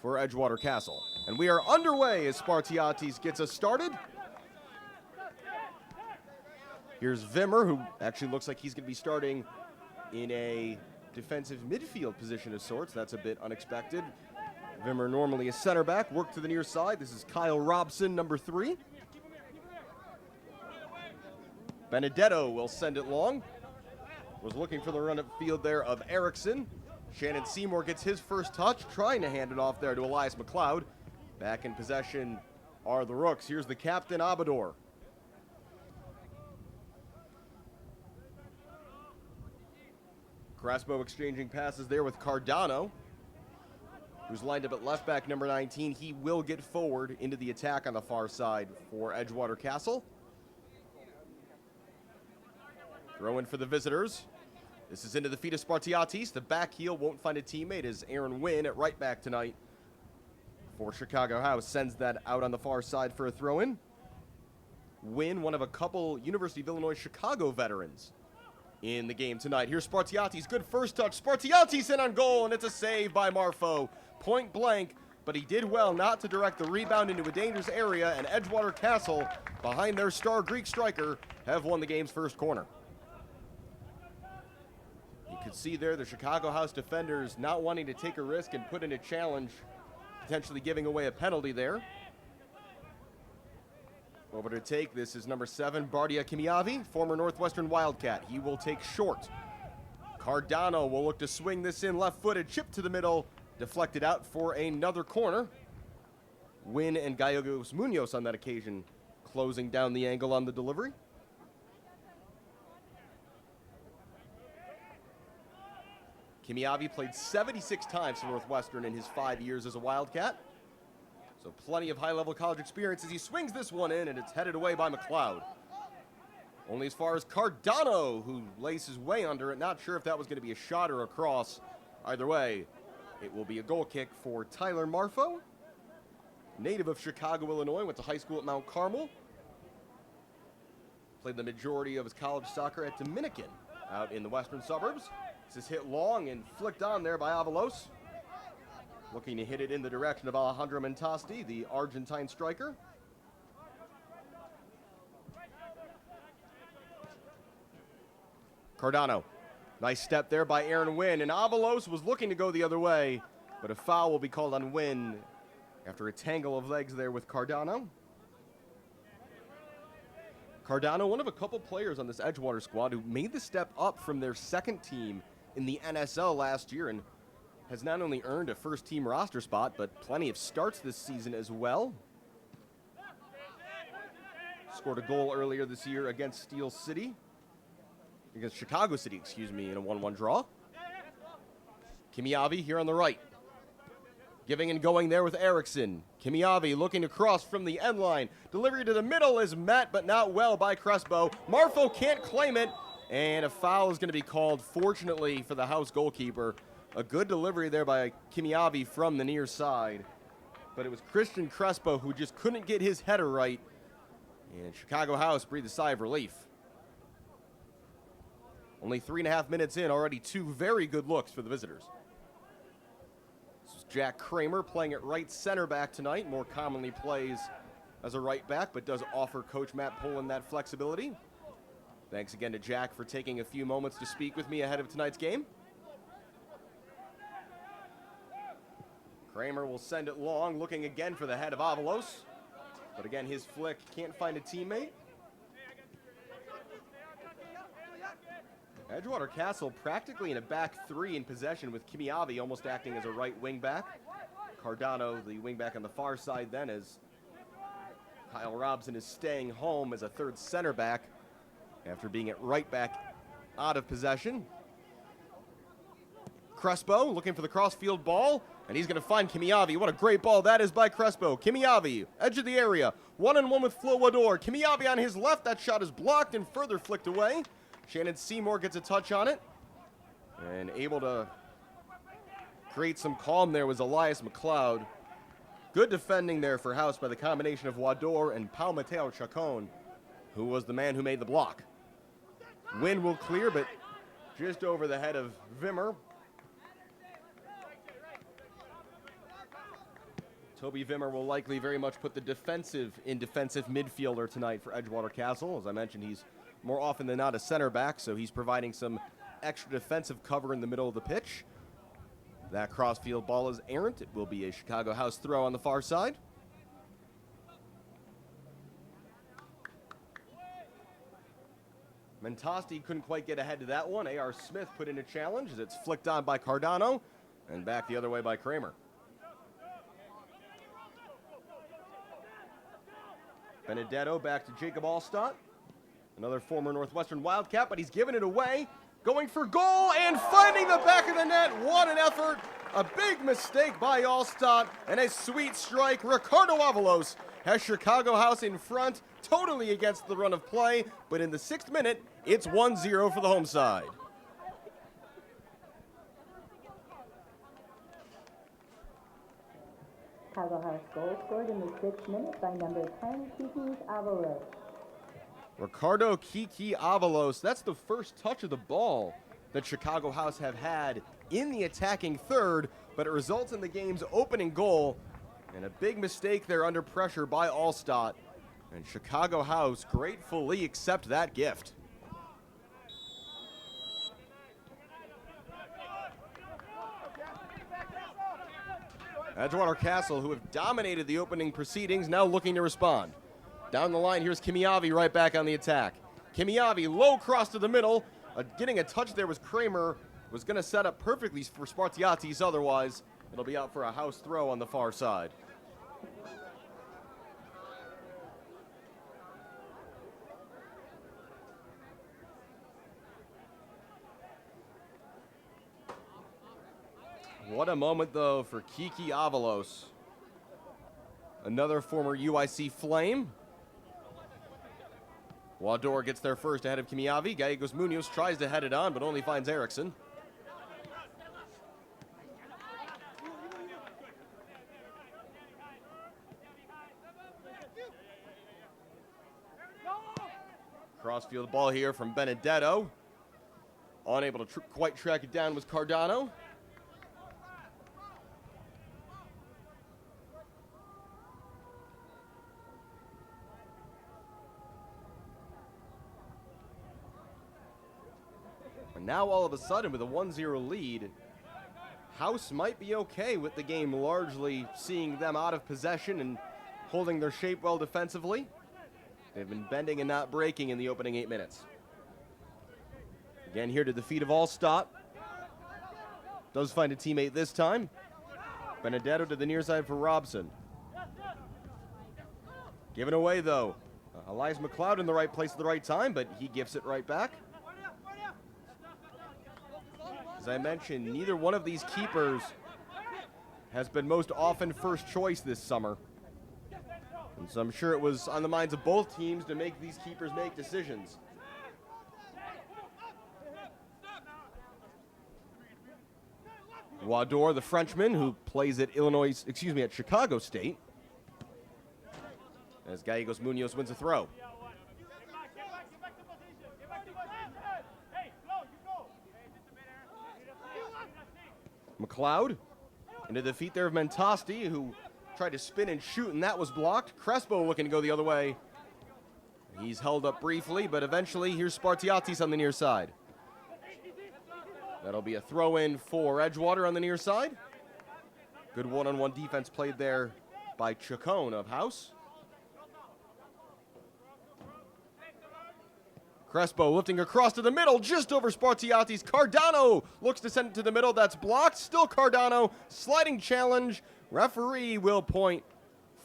for Edgewater Castle. And we are underway as Spartiatis gets us started. Here's Vimmer, who actually looks like he's going to be starting in a defensive midfield position of sorts. That's a bit unexpected. Vimmer normally a center back, work to the near side. This is Kyle Robson, number 3. Benedetto will send it long. Was looking for the run upfield there of Erickson. Shannon Seymour gets his first touch, trying to hand it off there to Elias McLeod. Back in possession are the Rooks. Here's the captain, Abador. Crespo exchanging passes there with Cardano, who's lined up at left back, number 19. He will get forward into the attack on the far side for Edgewater Castle. Throw in for the visitors. This is into the feet of Spartiatis. The back heel won't find a teammate as Aaron Wynn at right back tonight for Chicago House sends that out on the far side for a throw-in. Wynn, one of a couple University of Illinois Chicago veterans in the game tonight. Here's Spartiatis, good first touch. Spartiatis in on goal, and it's a save by Marfo. Point blank, but he did well not to direct the rebound into a dangerous area, and Edgewater Castle, behind their star Greek striker, have won the game's first corner. You could see there the Chicago House defenders not wanting to take a risk and put in a challenge, potentially giving away a penalty there. Over to take, this is number 7, Bardia Kimiavi, former Northwestern Wildcat. He will take short. Cardano will look to swing this in left-footed, chip to the middle, deflected out for another corner. Wynn and Gallegos Munoz on that occasion closing down the angle on the delivery. Kimiavi played 76 times for Northwestern in his 5 years as a Wildcat. So plenty of high-level college experience as he swings this one in, and it's headed away by McLeod. Only as far as Cardano, who lays his way under it. Not sure if that was going to be a shot or a cross. Either way, it will be a goal kick for Tyler Marfo. Native of Chicago, Illinois, went to high school at Mount Carmel. Played the majority of his college soccer at Dominican out in the western suburbs. This is hit long and flicked on there by Avalos. Looking to hit it in the direction of Alejandro Mentasti, the Argentine striker. Cardano. Nice step there by Aaron Wynn, and Avalos was looking to go the other way, but a foul will be called on Wynn after a tangle of legs there with Cardano. Cardano, one of a couple players on this Edgewater squad who made the step up from their second team in the NSL last year and has not only earned a first-team roster spot, but plenty of starts this season as well. Scored a goal earlier this year against Chicago City, in a 1-1 draw. Kimiavi here on the right. Giving and going there with Erickson. Kimiavi looking to cross from the end line. Delivery to the middle is met, but not well by Crespo. Marfo can't claim it, and a foul is going to be called, fortunately for the House goalkeeper. A good delivery there by Kimiavi from the near side. But it was Christian Crespo who just couldn't get his header right. And Chicago House breathed a sigh of relief. Only 3.5 minutes in, already 2 very good looks for the visitors. This is Jack Kramer playing at right center back tonight. More commonly plays as a right back, but does offer Coach Matt Pullen that flexibility. Thanks again to Jack for taking a few moments to speak with me ahead of tonight's game. Kramer will send it long, looking again for the head of Avalos. But again, his flick can't find a teammate. Edgewater Castle practically in a back 3 in possession with Kimiavi almost acting as a right wing back. Cardano, the wing back on the far side then, as Kyle Robson is staying home as a third center back after being at right back out of possession. Crespo looking for the cross-field ball, and he's going to find Kimiavi. What a great ball that is by Crespo. Kimiavi, edge of the area, 1-on-1 with Flo Wador. Kimiavi on his left, that shot is blocked and further flicked away. Shannon Seymour gets a touch on it, and able to create some calm there was Elias McLeod. Good defending there for House by the combination of Wador and Pau Mateo Chacon, who was the man who made the block. Wynn will clear, but just over the head of Vimmer. Toby Vimmer will likely very much put the defensive midfielder tonight for Edgewater Castle. As I mentioned, he's more often than not a center back, so he's providing some extra defensive cover in the middle of the pitch. That crossfield ball is errant. It will be a Chicago House throw on the far side. Mentasti couldn't quite get ahead to that one. A.R. Smith put in a challenge as it's flicked on by Cardano and back the other way by Kramer. Benedetto back to Jacob Allstott, another former Northwestern Wildcat, but he's given it away. Going for goal and finding the back of the net. What an effort. A big mistake by Allstott and a sweet strike. Ricardo Avalos has Chicago House in front, totally against the run of play, but in the 6th minute, it's 1-0 for the home side. Chicago House goal scored in the 6th minute by number 10, Kiki Avalos. Ricardo Kiki Avalos, that's the first touch of the ball that Chicago House have had in the attacking third, but it results in the game's opening goal, and a big mistake there under pressure by Allstott, and Chicago House gratefully accept that gift. Edgewater Castle, who have dominated the opening proceedings, now looking to respond. Down the line, here's Kimiavi right back on the attack. Kimiavi, low cross to the middle. Getting a touch there was Kramer. Was going to set up perfectly for Spartiatis, otherwise it'll be out for a house throw on the far side. What a moment, though, for Kiki Avalos. Another former UIC Flame. Wador gets there first ahead of Kimiavi. Gallegos Munoz tries to head it on, but only finds Erickson. Crossfield ball here from Benedetto. Unable to quite track it down was Cardano. And now all of a sudden with a 1-0 lead, House might be okay with the game largely seeing them out of possession and holding their shape well defensively. They've been bending and not breaking in the opening 8 minutes. Again here to the feet of Allstott. Does find a teammate this time. Benedetto to the near side for Robson. Given away though. Elias McLeod in the right place at the right time, but he gives it right back. As I mentioned, neither one of these keepers has been most often first choice this summer. And so I'm sure it was on the minds of both teams to make these keepers make decisions. Wador, the Frenchman, who plays at at Chicago State. As Gallegos Munoz wins a throw. McLeod into the feet there of Mentasti, who tried to spin and shoot, and that was blocked. Crespo looking to go the other way. He's held up briefly, but eventually here's Spartiatis on the near side. That'll be a throw-in for Edgewater on the near side. Good one-on-one defense played there by Chacon of House. Crespo lifting across to the middle, just over Spartiatis. Cardano looks to send it to the middle. That's blocked. Still Cardano. Sliding challenge. Referee will point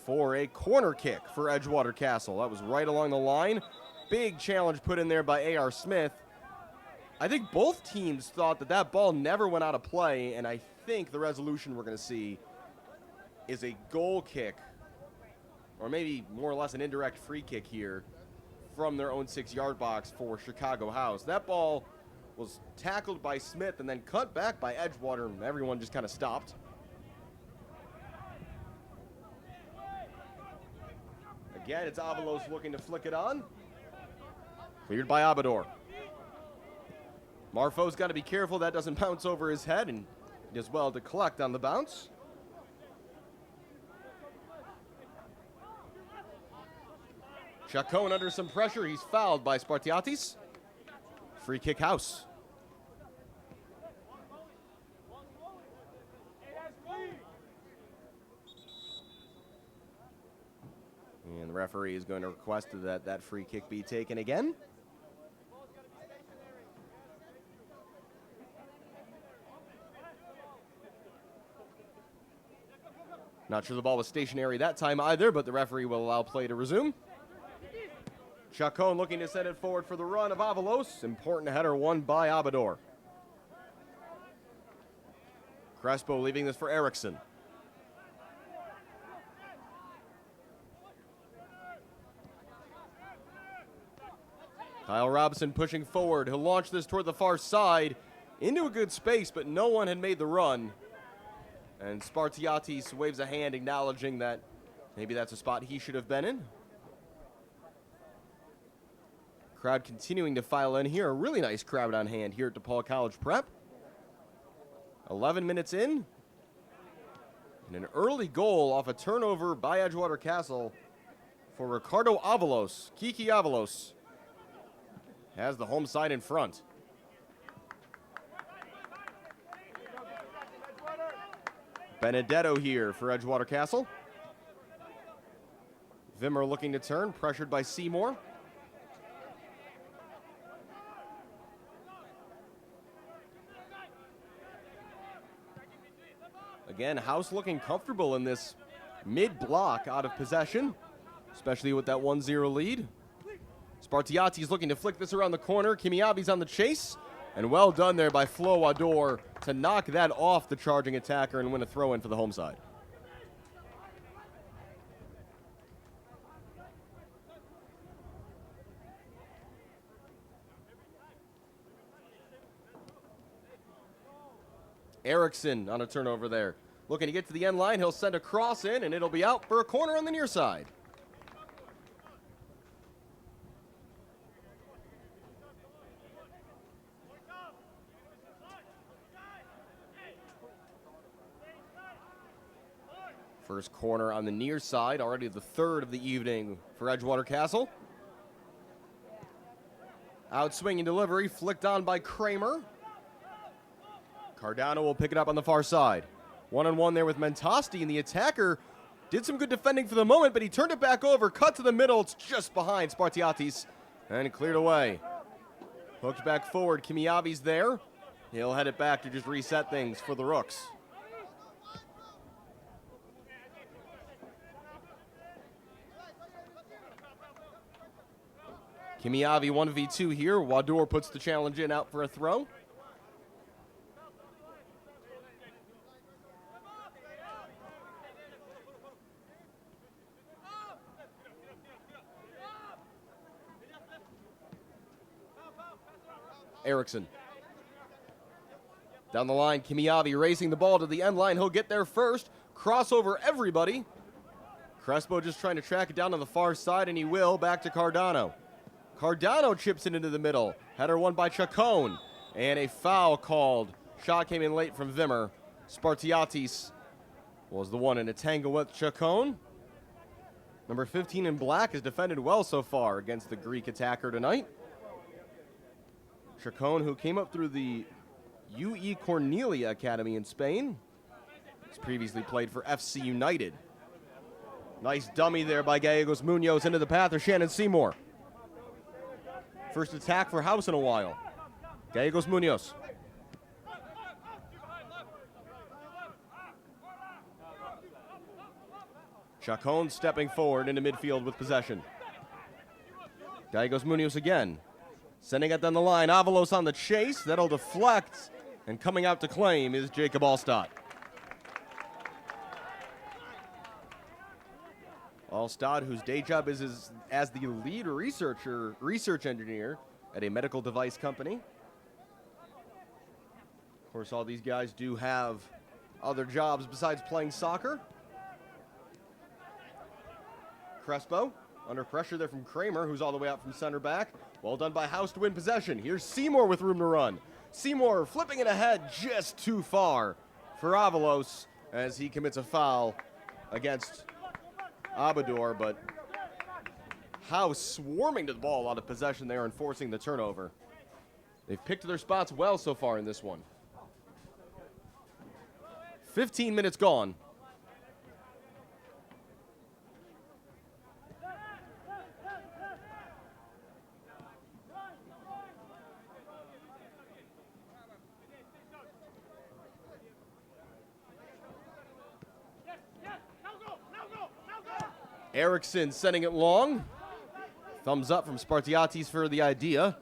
for a corner kick for Edgewater Castle. That was right along the line. Big challenge put in there by A.R. Smith. I think both teams thought that that ball never went out of play, and I think the resolution we're going to see is a goal kick, or maybe more or less an indirect free kick here from their own 6-yard box for Chicago House. That ball was tackled by Smith and then cut back by Edgewater, and everyone just kind of stopped. Again, it's Avalos looking to flick it on. Cleared by Abador. Marfo's got to be careful that doesn't bounce over his head, and he does well to collect on the bounce. Chacon under some pressure. He's fouled by Spartiatis. Free kick House. And the referee is going to request that that free kick be taken again. Not sure the ball was stationary that time either, but the referee will allow play to resume. Chacon looking to send it forward for the run of Avalos. Important header won by Abador. Crespo leaving this for Eriksson. Kyle Robinson pushing forward. He'll launch this toward the far side into a good space, but no one had made the run. And Spartiatis waves a hand acknowledging that maybe that's a spot he should have been in. Crowd continuing to file in here. A really nice crowd on hand here at DePaul College Prep. 11 minutes in. And an early goal off a turnover by Edgewater Castle for Ricardo Avalos. Kiki Avalos has the home side in front. Benedetto here for Edgewater Castle. Vimmer looking to turn, pressured by Seymour. Again, House looking comfortable in this mid-block out of possession, especially with that 1-0 lead. Spartiati's looking to flick this around the corner. Kimiabi's on the chase. And well done there by Flo Wador to knock that off the charging attacker and win a throw-in for the home side. Eriksson on a turnover there. Looking to get to the end line. He'll send a cross in, and it'll be out for a corner on the near side. First corner on the near side, already the third of the evening for Edgewater Castle. Outswinging delivery, flicked on by Kramer. Cardano will pick it up on the far side. One-on-one there with Mentasti, and the attacker did some good defending for the moment, but he turned it back over, cut to the middle. It's just behind Spartiatis, and cleared away. Hooked back forward, Kimiabi's there. He'll head it back to just reset things for the Rooks. Kimiavi 1v2 here. Wador puts the challenge in out for a throw. Eriksson. Down the line, Kimiavi racing the ball to the end line. He'll get there first. Cross over everybody. Crespo just trying to track it down on the far side, and he will. Back to Cardano. Cardano chips it into the middle. Header won by Chacon. And a foul called. Shot came in late from Vimmer. Spartiatis was the one in a tangle with Chacon. Number 15 in black has defended well so far against the Greek attacker tonight. Chacon, who came up through the UE Cornelia Academy in Spain. He's previously played for FC United. Nice dummy there by Gallegos Munoz into the path of Shannon Seymour. First attack for House in a while. Gallegos Munoz. Chacon stepping forward into midfield with possession. Gallegos Munoz again. Sending it down the line. Avalos on the chase. That'll deflect. And coming out to claim is Jacob Allstott. Allstott, whose day job is as the lead research engineer at a medical device company. Of course, all these guys do have other jobs besides playing soccer. Crespo under pressure there from Kramer, who's all the way out from center back. Well done by House to win possession. Here's Seymour with room to run. Seymour flipping it ahead just too far for Avalos as he commits a foul against Abador, but House swarming to the ball out of possession there and forcing the turnover. They've picked their spots well so far in this one. 15 minutes gone. Erickson sending it long. Thumbs up from Spartiatis for the idea.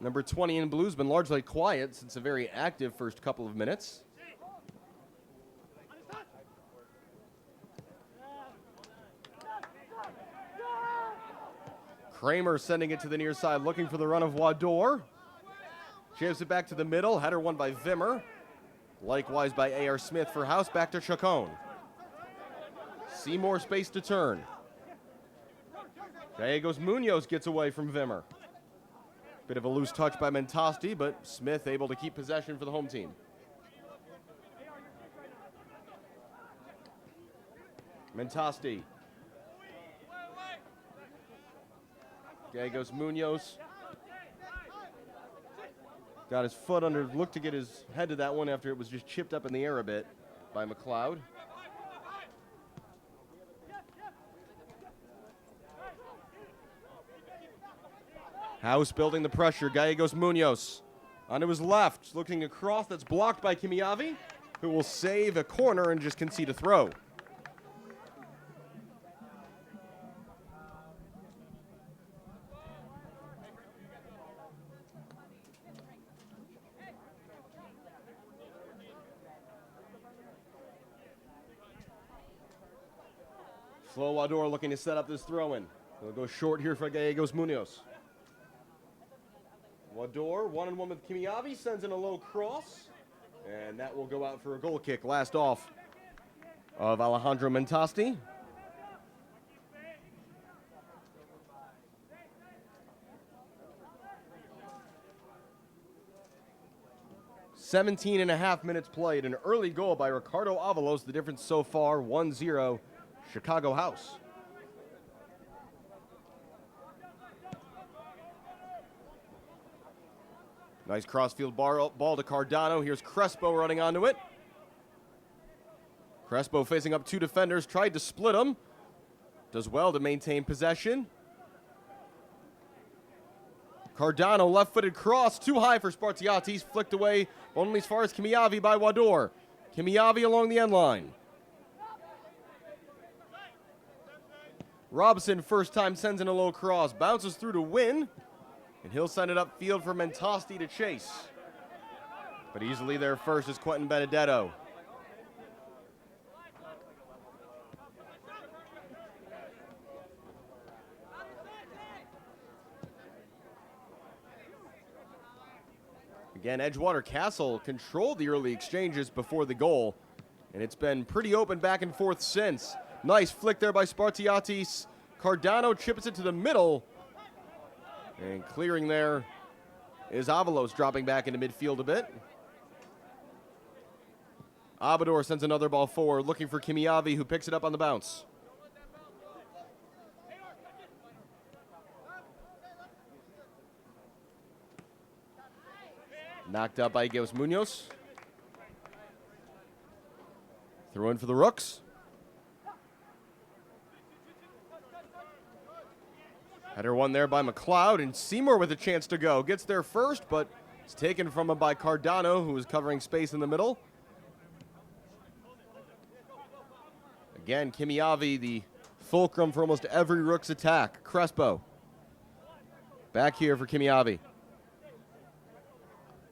Number 20 in blue's been largely quiet since a very active first couple of minutes. Kramer sending it to the near side, looking for the run of Wador. Jams it back to the middle. Header won by Vimmer. Likewise by A.R. Smith for House. Back to Chacon. See more space to turn. Gallegos Munoz gets away from Vimmer. Bit of a loose touch by Mentasti, but Smith able to keep possession for the home team. Mentasti. Gallegos Munoz. Got his foot under, looked to get his head to that one after it was just chipped up in the air a bit by McLeod. House building the pressure. Gallegos Munoz onto his left, looking across. That's blocked by Kimiavi, who will save a corner and just concede a throw. Flo Wador looking to set up this throw-in. He'll go short here for Gallegos Munoz. Wador, one-on-one with Kimiavi, sends in a low cross, and that will go out for a goal kick. Last off of Alejandro Mentasti. "17.5 minutes played. An early goal by Ricardo Avalos. The difference so far, 1-0, Chicago House. Nice crossfield ball to Cardano. Here's Crespo running onto it. Crespo facing up two defenders. Tried to split them. Does well to maintain possession. Cardano, left-footed cross. Too high for Spartiatis. Flicked away only as far as Kimiavi by Wador. Kimiavi along the end line. Robson, first time, sends in a low cross. Bounces through to win. And he'll send it upfield for Mentasti to chase. But easily there first is Quentin Benedetto. Again, Edgewater Castle controlled the early exchanges before the goal. And it's been pretty open back and forth since. Nice flick there by Spartiatis. Cardano chips it to the middle. And clearing there is Avalos, dropping back into midfield a bit. Abador sends another ball forward, looking for Kimiavi, who picks it up on the bounce. Knocked out by Gallegos Munoz. Throw in for the Rooks. Header won there by McLeod, and Seymour with a chance to go. Gets there first, but it's taken from him by Cardano, who is covering space in the middle. Again, Kimiavi, the fulcrum for almost every Rook's attack. Crespo. Back here for Kimiavi.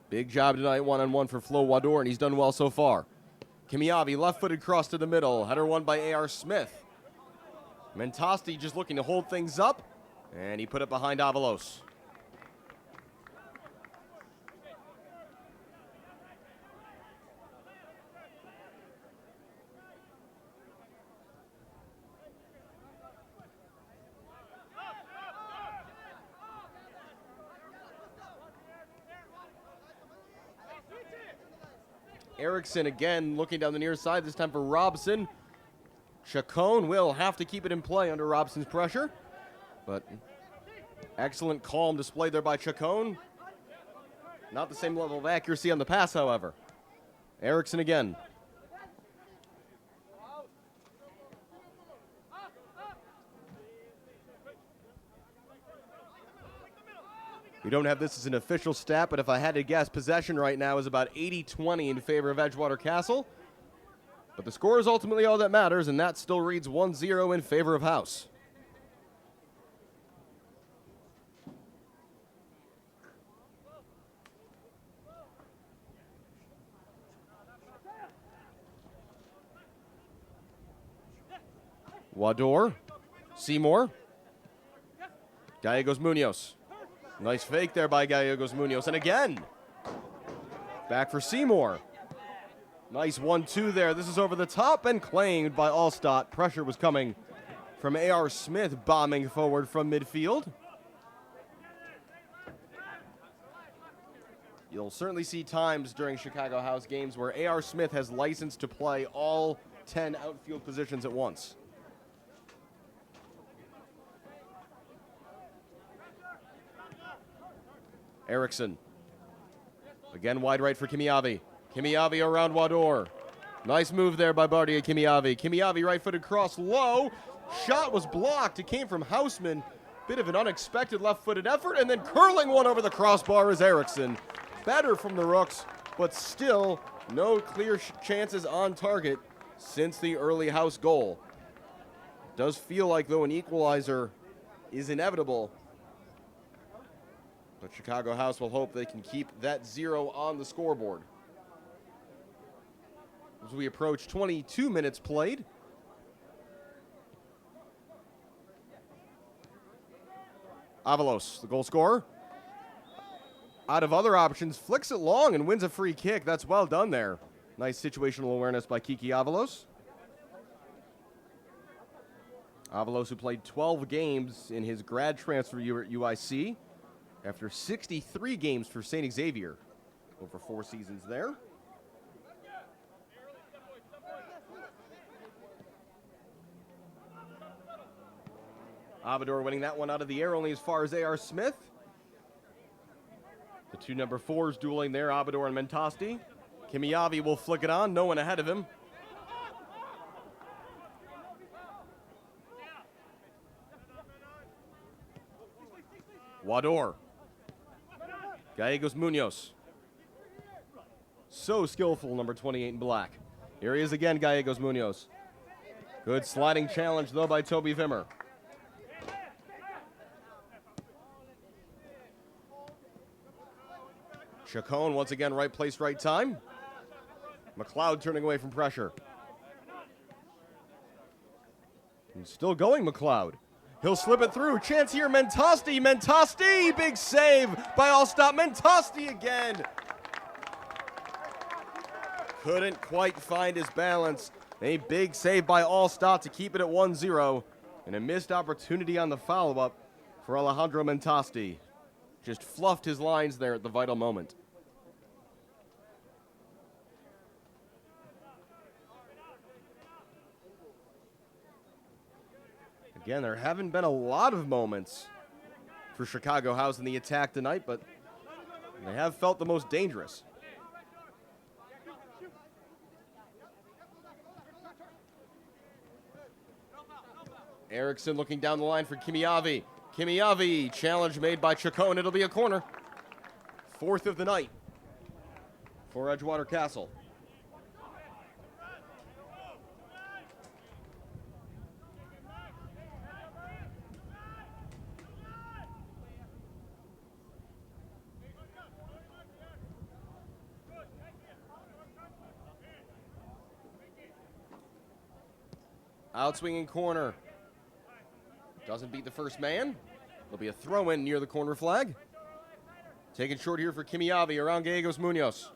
Big job tonight, one-on-one for Flo Wador, and he's done well so far. Kimiavi, left-footed cross to the middle. Header won by A.R. Smith. Mentasti just looking to hold things up. And he put it behind Avalos. Erickson again looking down the near side, this time for Robson. Chacon will have to keep it in play under Robson's pressure. But excellent calm displayed there by Chacon. Not the same level of accuracy on the pass, however. Erickson again. We don't have this as an official stat, but if I had to guess, possession right now is about 80-20 in favor of Edgewater Castle. But the score is ultimately all that matters, and that still reads 1-0 in favor of House. Wador, Seymour, Gallegos Munoz. Nice fake there by Gallegos Munoz, and again, back for Seymour. Nice 1-2 there. This is over the top and claimed by Allstott. Pressure was coming from A.R. Smith, bombing forward from midfield. You'll certainly see times during Chicago House games where A.R. Smith has license to play all 10 outfield positions at once. Erickson. Again, wide right for Kimiavi. Kimiavi around Wador. Nice move there by Bardia Kimiavi. Kimiavi right-footed cross low. Shot was blocked. It came from Houseman. Bit of an unexpected left-footed effort, and then curling one over the crossbar is Erickson. Better from the Rooks, but still no clear chances on target since the early House goal. Does feel like, though, an equalizer is inevitable. But Chicago House will hope they can keep that 0 on the scoreboard. As we approach 22 minutes played. Avalos, the goal scorer. Out of other options, flicks it long and wins a free kick. That's well done there. Nice situational awareness by Kiki Avalos. Avalos, who played 12 games in his grad transfer year at UIC. After 63 games for St. Xavier over 4 seasons there. Abador winning that one out of the air only as far as A.R. Smith. The two number 4s dueling there, Abador and Mentasti. Kimiavi will flick it on, no one ahead of him. Wador. Gallegos Munoz. So skillful, number 28 in black. Here he is again, Gallegos Munoz. Good sliding challenge, though, by Toby Vimmer. Chacon once again, right place, right time. McLeod turning away from pressure. And still going, McLeod. He'll slip it through. Chance here, Mentasti. Mentasti! Big save by Allstott. Mentasti again. Couldn't quite find his balance. A big save by Allstott to keep it at 1-0. And a missed opportunity on the follow-up for Alejandro Mentasti. Just fluffed his lines there at the vital moment. Again, there haven't been a lot of moments for Chicago House in the attack tonight, but they have felt the most dangerous. Erickson looking down the line for Kimiavi. Kimiavi, challenge made by Chacon. It'll be a corner. 4th of the night for Edgewater Castle. Outswinging corner. Doesn't beat the first man. There'll be a throw-in near the corner flag. Taken short here for Kimiavi around Gallegos Munoz.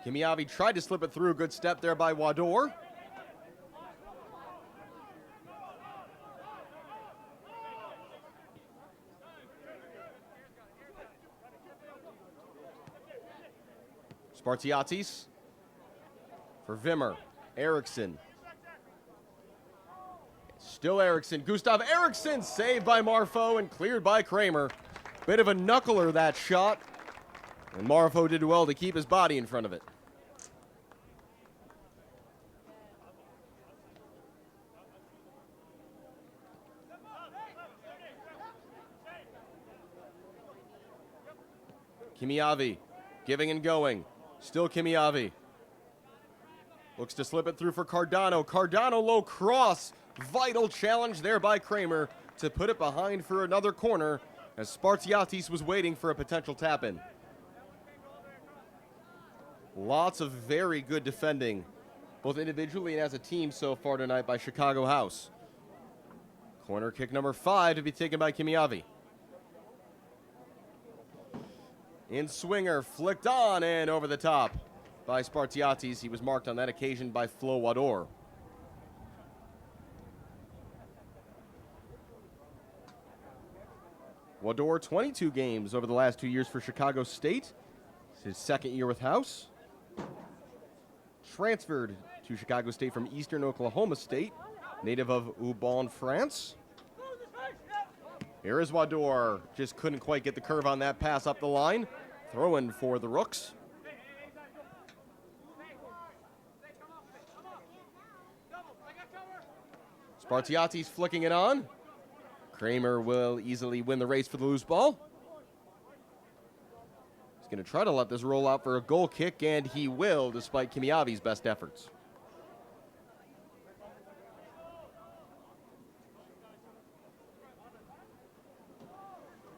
Kimiavi tried to slip it through. Good step there by Wador. Spartiatis for Vimmer. Erickson. Still Eriksson. Gustav Eriksson saved by Marfo and cleared by Kramer. Bit of a knuckler, that shot. And Marfo did well to keep his body in front of it. Kimiavi giving and going. Still Kimiavi. Looks to slip it through for Cardano. Cardano low cross. Vital challenge there by Kramer to put it behind for another corner as Spartiatis was waiting for a potential tap-in. Lots of very good defending, both individually and as a team so far tonight by Chicago House. Corner kick number 5 to be taken by Kimiavi. In swinger, flicked on and over the top by Spartiatis. He was marked on that occasion by Flo Wador. Wador, 22 games over the last 2 years for Chicago State. It's his second year with House. Transferred to Chicago State from Eastern Oklahoma State, native of Aubon, France. Here is Wador. Just couldn't quite get the curve on that pass up the line. Throw in for the Rooks. Spartiatis flicking it on. Kramer will easily win the race for the loose ball. He's going to try to let this roll out for a goal kick, and he will, despite Kimiavi's best efforts.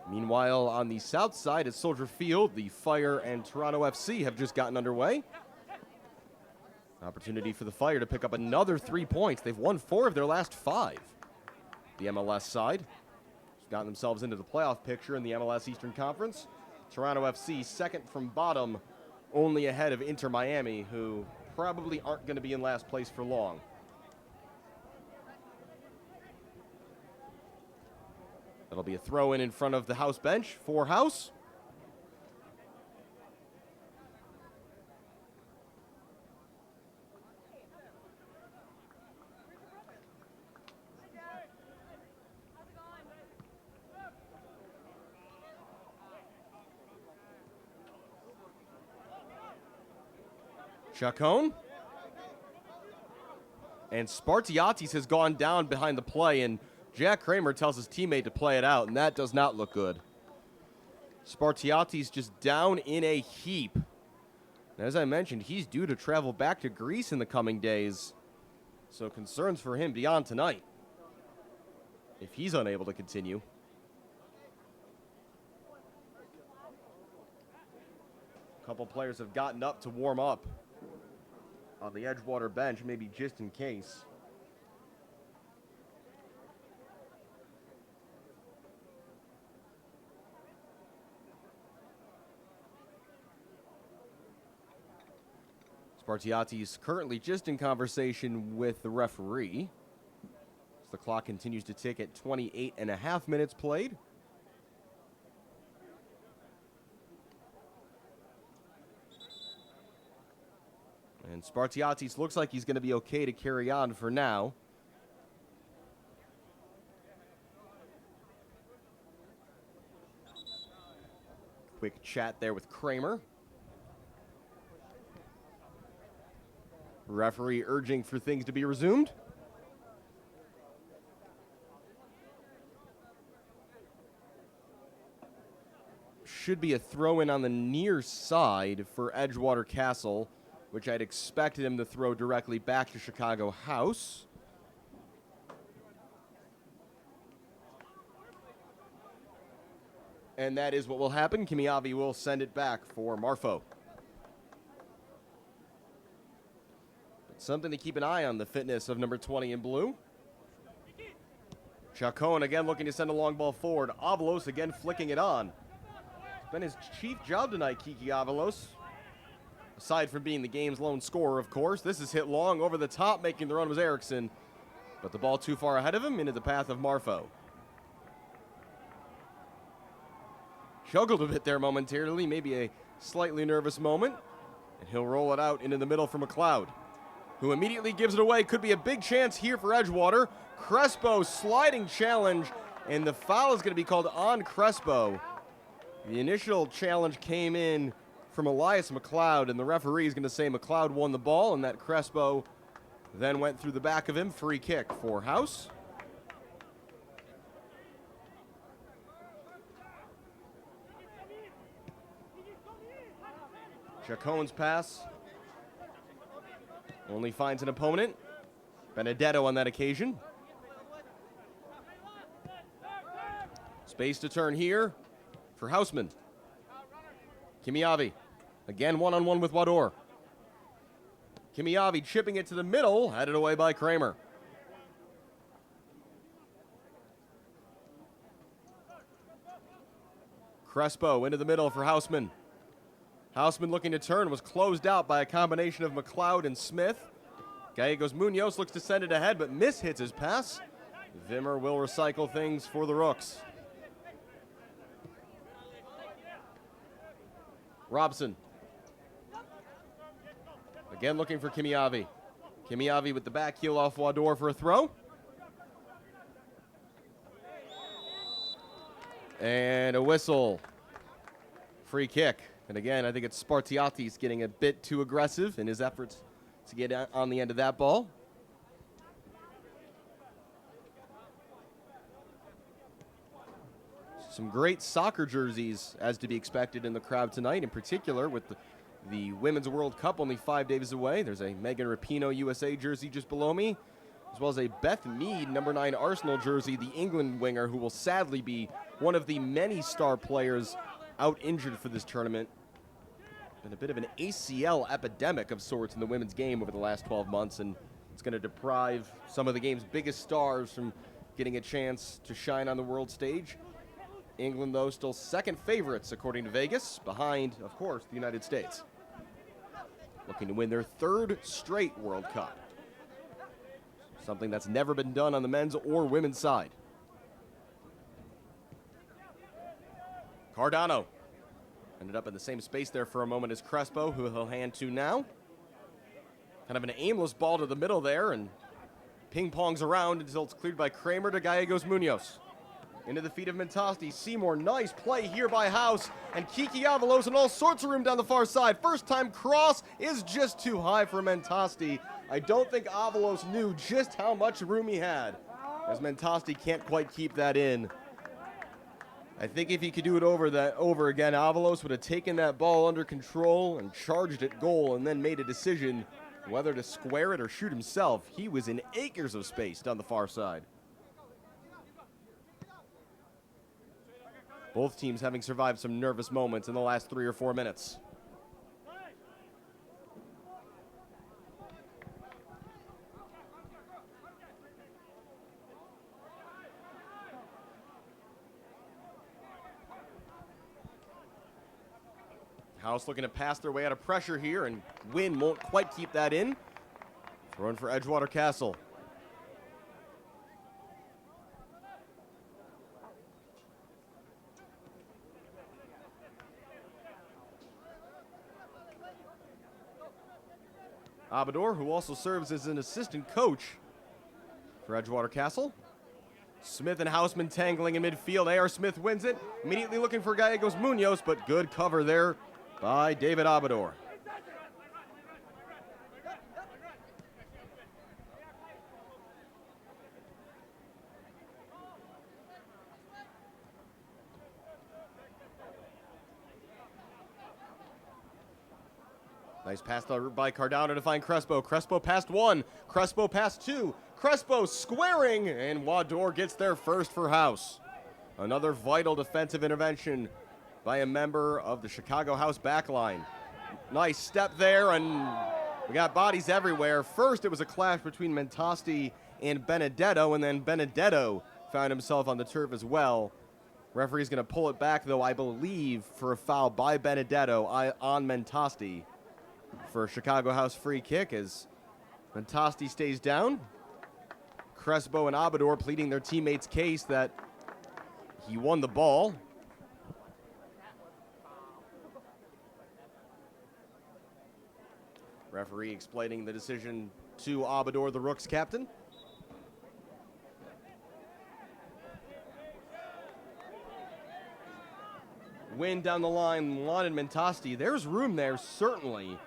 Meanwhile, on the south side at Soldier Field, the Fire and Toronto FC have just gotten underway. Opportunity for the Fire to pick up another 3 points. They've won 4 of their last 5. The MLS side has gotten themselves into the playoff picture in the MLS Eastern Conference. Toronto FC, second from bottom, only ahead of Inter Miami, who probably aren't going to be in last place for long. That'll be a throw in front of the House bench for House. Chacon. And Spartiatis has gone down behind the play, and Jack Kramer tells his teammate to play it out, and that does not look good. Spartiatis just down in a heap. As I mentioned, he's due to travel back to Greece in the coming days, so concerns for him beyond tonight if he's unable to continue. A couple players have gotten up to warm up on the Edgewater bench, maybe just in case. Spartiatis currently just in conversation with the referee as the clock continues to tick at 28.5 minutes played. And Spartiatis looks like he's going to be okay to carry on for now. Quick chat there with Kramer. Referee urging for things to be resumed. Should be a throw-in on the near side for Edgewater Castle, which I'd expected him to throw directly back to Chicago House. And that is what will happen. Kimiavi will send it back for Marfo. But something to keep an eye on, the fitness of number 20 in blue. Chacon again looking to send a long ball forward. Avalos again flicking it on. It's been his chief job tonight, Kiki Avalos. Aside from being the game's lone scorer, of course. This is hit long over the top, making the run was Eriksson. But the ball too far ahead of him into the path of Marfo. Juggled a bit there momentarily, maybe a slightly nervous moment. And he'll roll it out into the middle for McLeod. who immediately gives it away. Could be a big chance here for Edgewater. Crespo sliding challenge, and the foul is going to be called on Crespo. The initial challenge came in from Elias McLeod, and the referee is going to say McLeod won the ball, and that Crespo then went through the back of him. Free kick for House. Chacon's pass only finds an opponent. Benedetto on that occasion. Space to turn here for Houseman. Kimiavi again one-on-one with Wador. Kimiavi chipping it to the middle, headed away by Kramer. Crespo into the middle for Houseman. Houseman looking to turn, was closed out by a combination of McLeod and Smith. Gallegos Munoz looks to send it ahead, but mishits his pass. Vimmer will recycle things for the Rooks. Robson. Again looking for Kimiavi. Kimiavi with the back heel off Wador for a throw. And a whistle. Free kick. And again, I think it's Spartiatis getting a bit too aggressive in his efforts to get on the end of that ball. Some great soccer jerseys, as to be expected, in the crowd tonight, in particular with the Women's World Cup only 5 days away. There's a Megan Rapinoe USA jersey just below me, as well as a Beth Mead number 9 Arsenal jersey, the England winger, who will sadly be one of the many star players out injured for this tournament. Been a bit of an ACL epidemic of sorts in the women's game over the last 12 months, and it's going to deprive some of the game's biggest stars from getting a chance to shine on the world stage. England, though, still second favorites, according to Vegas, behind, of course, the United States. Looking to win their 3rd straight World Cup. Something that's never been done on the men's or women's side. Cardano ended up in the same space there for a moment as Crespo, who he'll hand to now. Kind of an aimless ball to the middle there, and ping-pongs around until it's cleared by Kramer to Gallegos Munoz. Into the feet of Mentasti. Seymour, nice play here by House. And Kiki Avalos in all sorts of room down the far side. First time cross is just too high for Mentasti. I don't think Avalos knew just how much room he had, as Mentasti can't quite keep that in. I think if he could do it over again, Avalos would have taken that ball under control and charged at goal, and then made a decision whether to square it or shoot himself. He was in acres of space down the far side. Both teams having survived some nervous moments in the last 3 or 4 minutes. House looking to pass their way out of pressure here, and Wynn won't quite keep that in. Throwing for Edgewater Castle. Abador, who also serves as an assistant coach for Edgewater Castle. Smith and Houseman tangling in midfield. A.R. Smith wins it. Immediately looking for Gallegos Munoz, but good cover there by David Abador. Nice pass by Cardano to find Crespo. Crespo passed 1. Crespo passed 2. Crespo squaring, and Wador gets there first for House. Another vital defensive intervention by a member of the Chicago House backline. Nice step there, and we got bodies everywhere. First, it was a clash between Mentasti and Benedetto, and then Benedetto found himself on the turf as well. Referee's going to pull it back, though, I believe, for a foul by Benedetto on Mentasti for a Chicago House free kick, as Mentasti stays down. Crespo and Abador pleading their teammates' case that he won the ball. Referee explaining the decision to Abador, the Rooks captain. Win down the line, Lon and Mentasti. There's room there, certainly,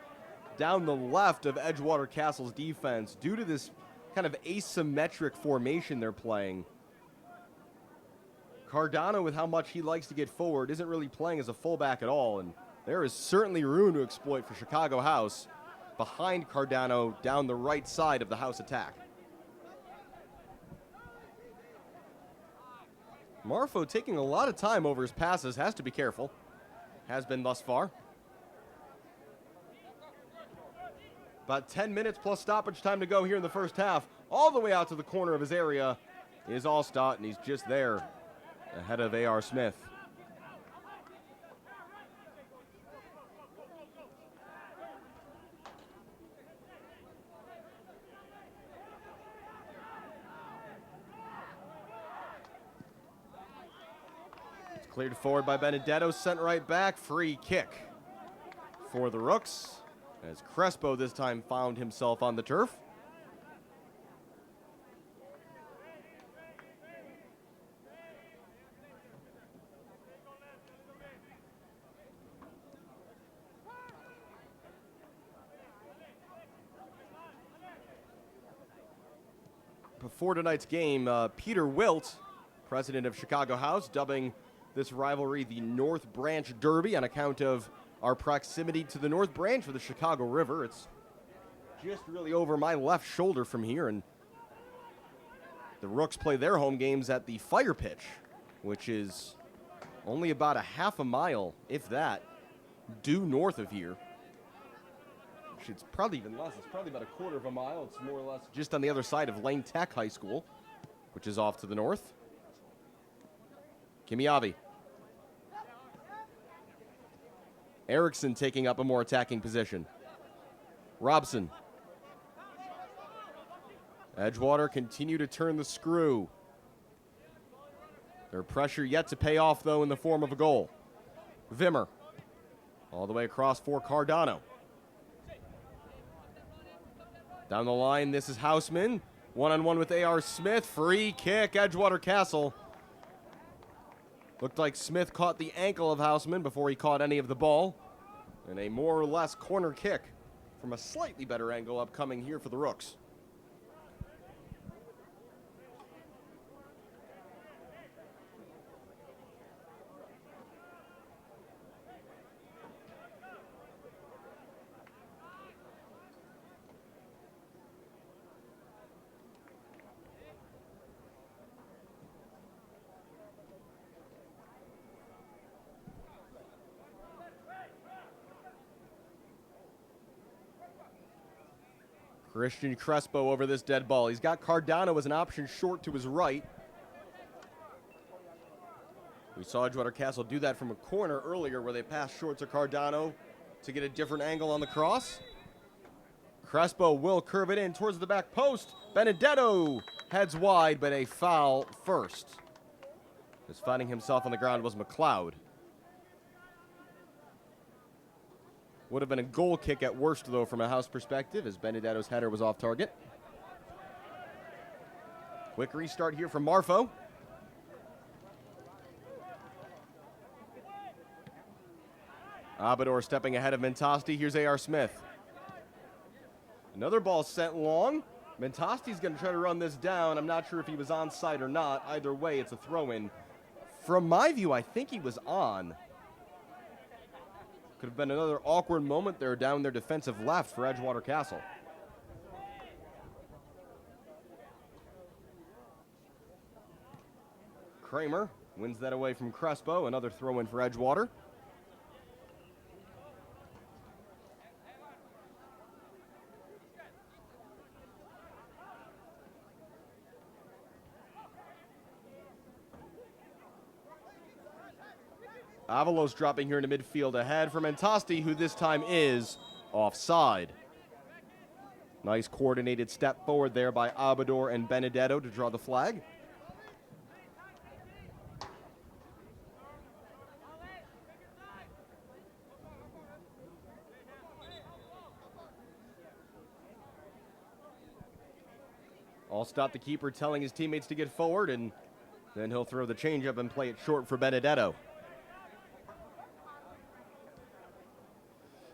down the left of Edgewater Castle's defense due to this kind of asymmetric formation they're playing. Cardano, with how much he likes to get forward, isn't really playing as a fullback at all, and there is certainly room to exploit for Chicago House behind Cardano down the right side of the House attack. Marfo taking a lot of time over his passes, has to be careful. Has been thus far. About 10 minutes plus stoppage time to go here in the first half. All the way out to the corner of his area is Allstott, and he's just there ahead of A.R. Smith. It's cleared forward by Benedetto, sent right back. Free kick for the Rooks, as Crespo this time found himself on the turf. Before tonight's game, Peter Wilt, president of Chicago House, dubbing this rivalry the North Branch Derby on account of our proximity to the North Branch of the Chicago River. It's just really over my left shoulder from here, and the Rooks play their home games at the Fire Pitch, which is only about a half a mile, if that, due north of here. It's probably even less. It's probably about a quarter of a mile. It's more or less just on the other side of Lane Tech High School, which is off to the north. Kimiavi. Erickson taking up a more attacking position. Robson. Edgewater continue to turn the screw. Their pressure yet to pay off, though, in the form of a goal. Vimmer. All the way across for Cardano. Down the line, this is Houseman. One-on-one with A.R. Smith. Free kick, Edgewater Castle. Looked like Smith caught the ankle of Houseman before he caught any of the ball. And a more or less corner kick from a slightly better angle upcoming here for the Rooks. Christian Crespo over this dead ball. He's got Cardano as an option short to his right. We saw Edgewater Castle do that from a corner earlier where they passed short to Cardano to get a different angle on the cross. Crespo will curve it in towards the back post. Benedetto heads wide, but a foul first. Just finding himself on the ground was McLeod. Would have been a goal kick at worst, though, from a House perspective, as Benedetto's header was off target. Quick restart here from Marfo. Abador stepping ahead of Mentasti. Here's A.R. Smith. Another ball sent long. Mentasti's going to try to run this down. I'm not sure if he was onside or not. Either way, it's a throw-in. From my view, I think he was on. Could have been another awkward moment there down their defensive left for Edgewater Castle. Kramer wins that away from Crespo. Another throw-in for Edgewater. Avalos dropping here into midfield ahead for Mentasti, who this time is offside. Nice coordinated step forward there by Abador and Benedetto to draw the flag. Allstott, the keeper, telling his teammates to get forward, and then he'll throw the changeup and play it short for Benedetto.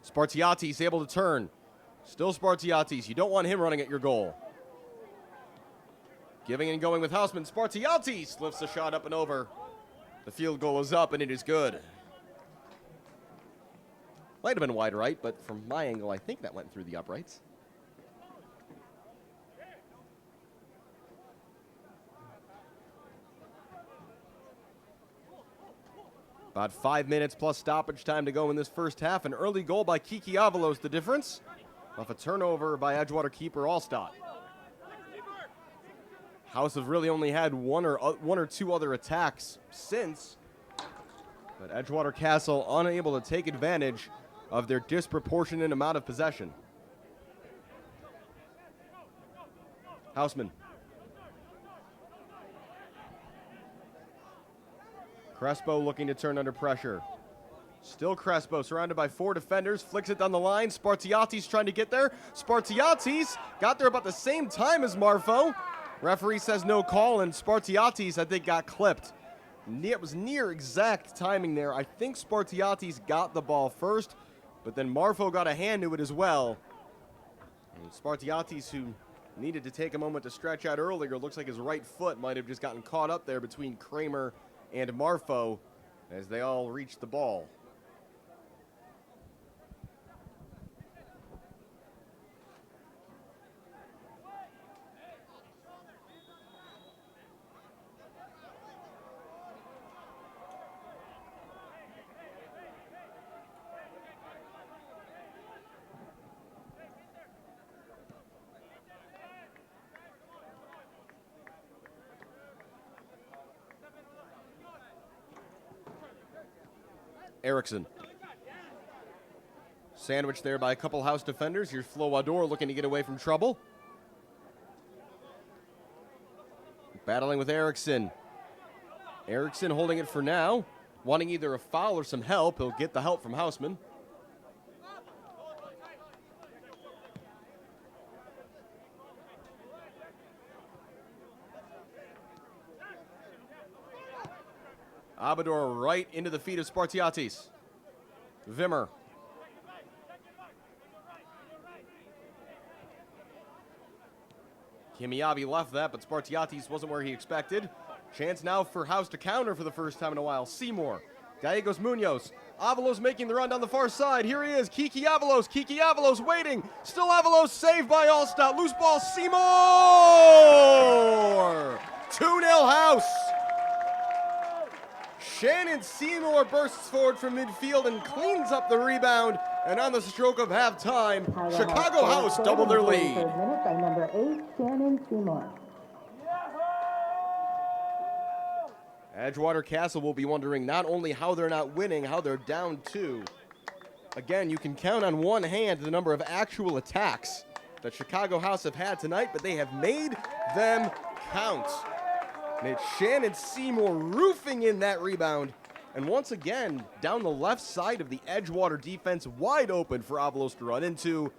Spartiatis able to turn. Still Spartiatis. You don't want him running at your goal. Giving and going with Houseman. Spartiatis lifts the shot up and over. The field goal is up, and it is good. Might have been wide right, but from my angle, I think that went through the uprights. About 5 minutes plus stoppage time to go in this first half. An early goal by Kiki Avalos, the difference, off a turnover by Edgewater keeper Allstott. House have really only had one or two other attacks since, but Edgewater Castle unable to take advantage of their disproportionate amount of possession. Houseman. Crespo looking to turn under pressure. Still Crespo, surrounded by 4 defenders, flicks it down the line. Spartiatis trying to get there. Spartiatis got there about the same time as Marfo. Referee says no call, and Spartiatis, I think, got clipped. It was near exact timing there. I think Spartiatis got the ball first, but then Marfo got a hand to it as well. And Spartiatis, who needed to take a moment to stretch out earlier, looks like his right foot might have just gotten caught up there between Kramer and Marfo as they all reached the ball. Erickson. Sandwiched there by a couple House defenders. Here's Flo Wador looking to get away from trouble. Battling with Erickson. Erickson holding it for now. Wanting either a foul or some help. He'll get the help from Houseman. Abador right into the feet of Spartiatis. Vimmer. Kimiavi left that, but Spartiatis wasn't where he expected. Chance now for House to counter for the first time in a while. Seymour. Gallegos Munoz. Avalos making the run down the far side. Here he is. Kiki Avalos. Kiki Avalos waiting. Still Avalos saved by Allstott. Loose ball. Seymour! 2-0 House. Shannon Seymour bursts forward from midfield and cleans up the rebound. And on the stroke of halftime, Chicago House doubled their lead. Minute by number 8, Shannon Seymour. Edgewater Castle will be wondering not only how they're not winning, how they're down 2. Again, you can count on one hand the number of actual attacks that Chicago House have had tonight, but they have made them count. And it's Shannon Seymour roofing in that rebound. And once again, down the left side of the Edgewater defense, wide open for Avalos to run into.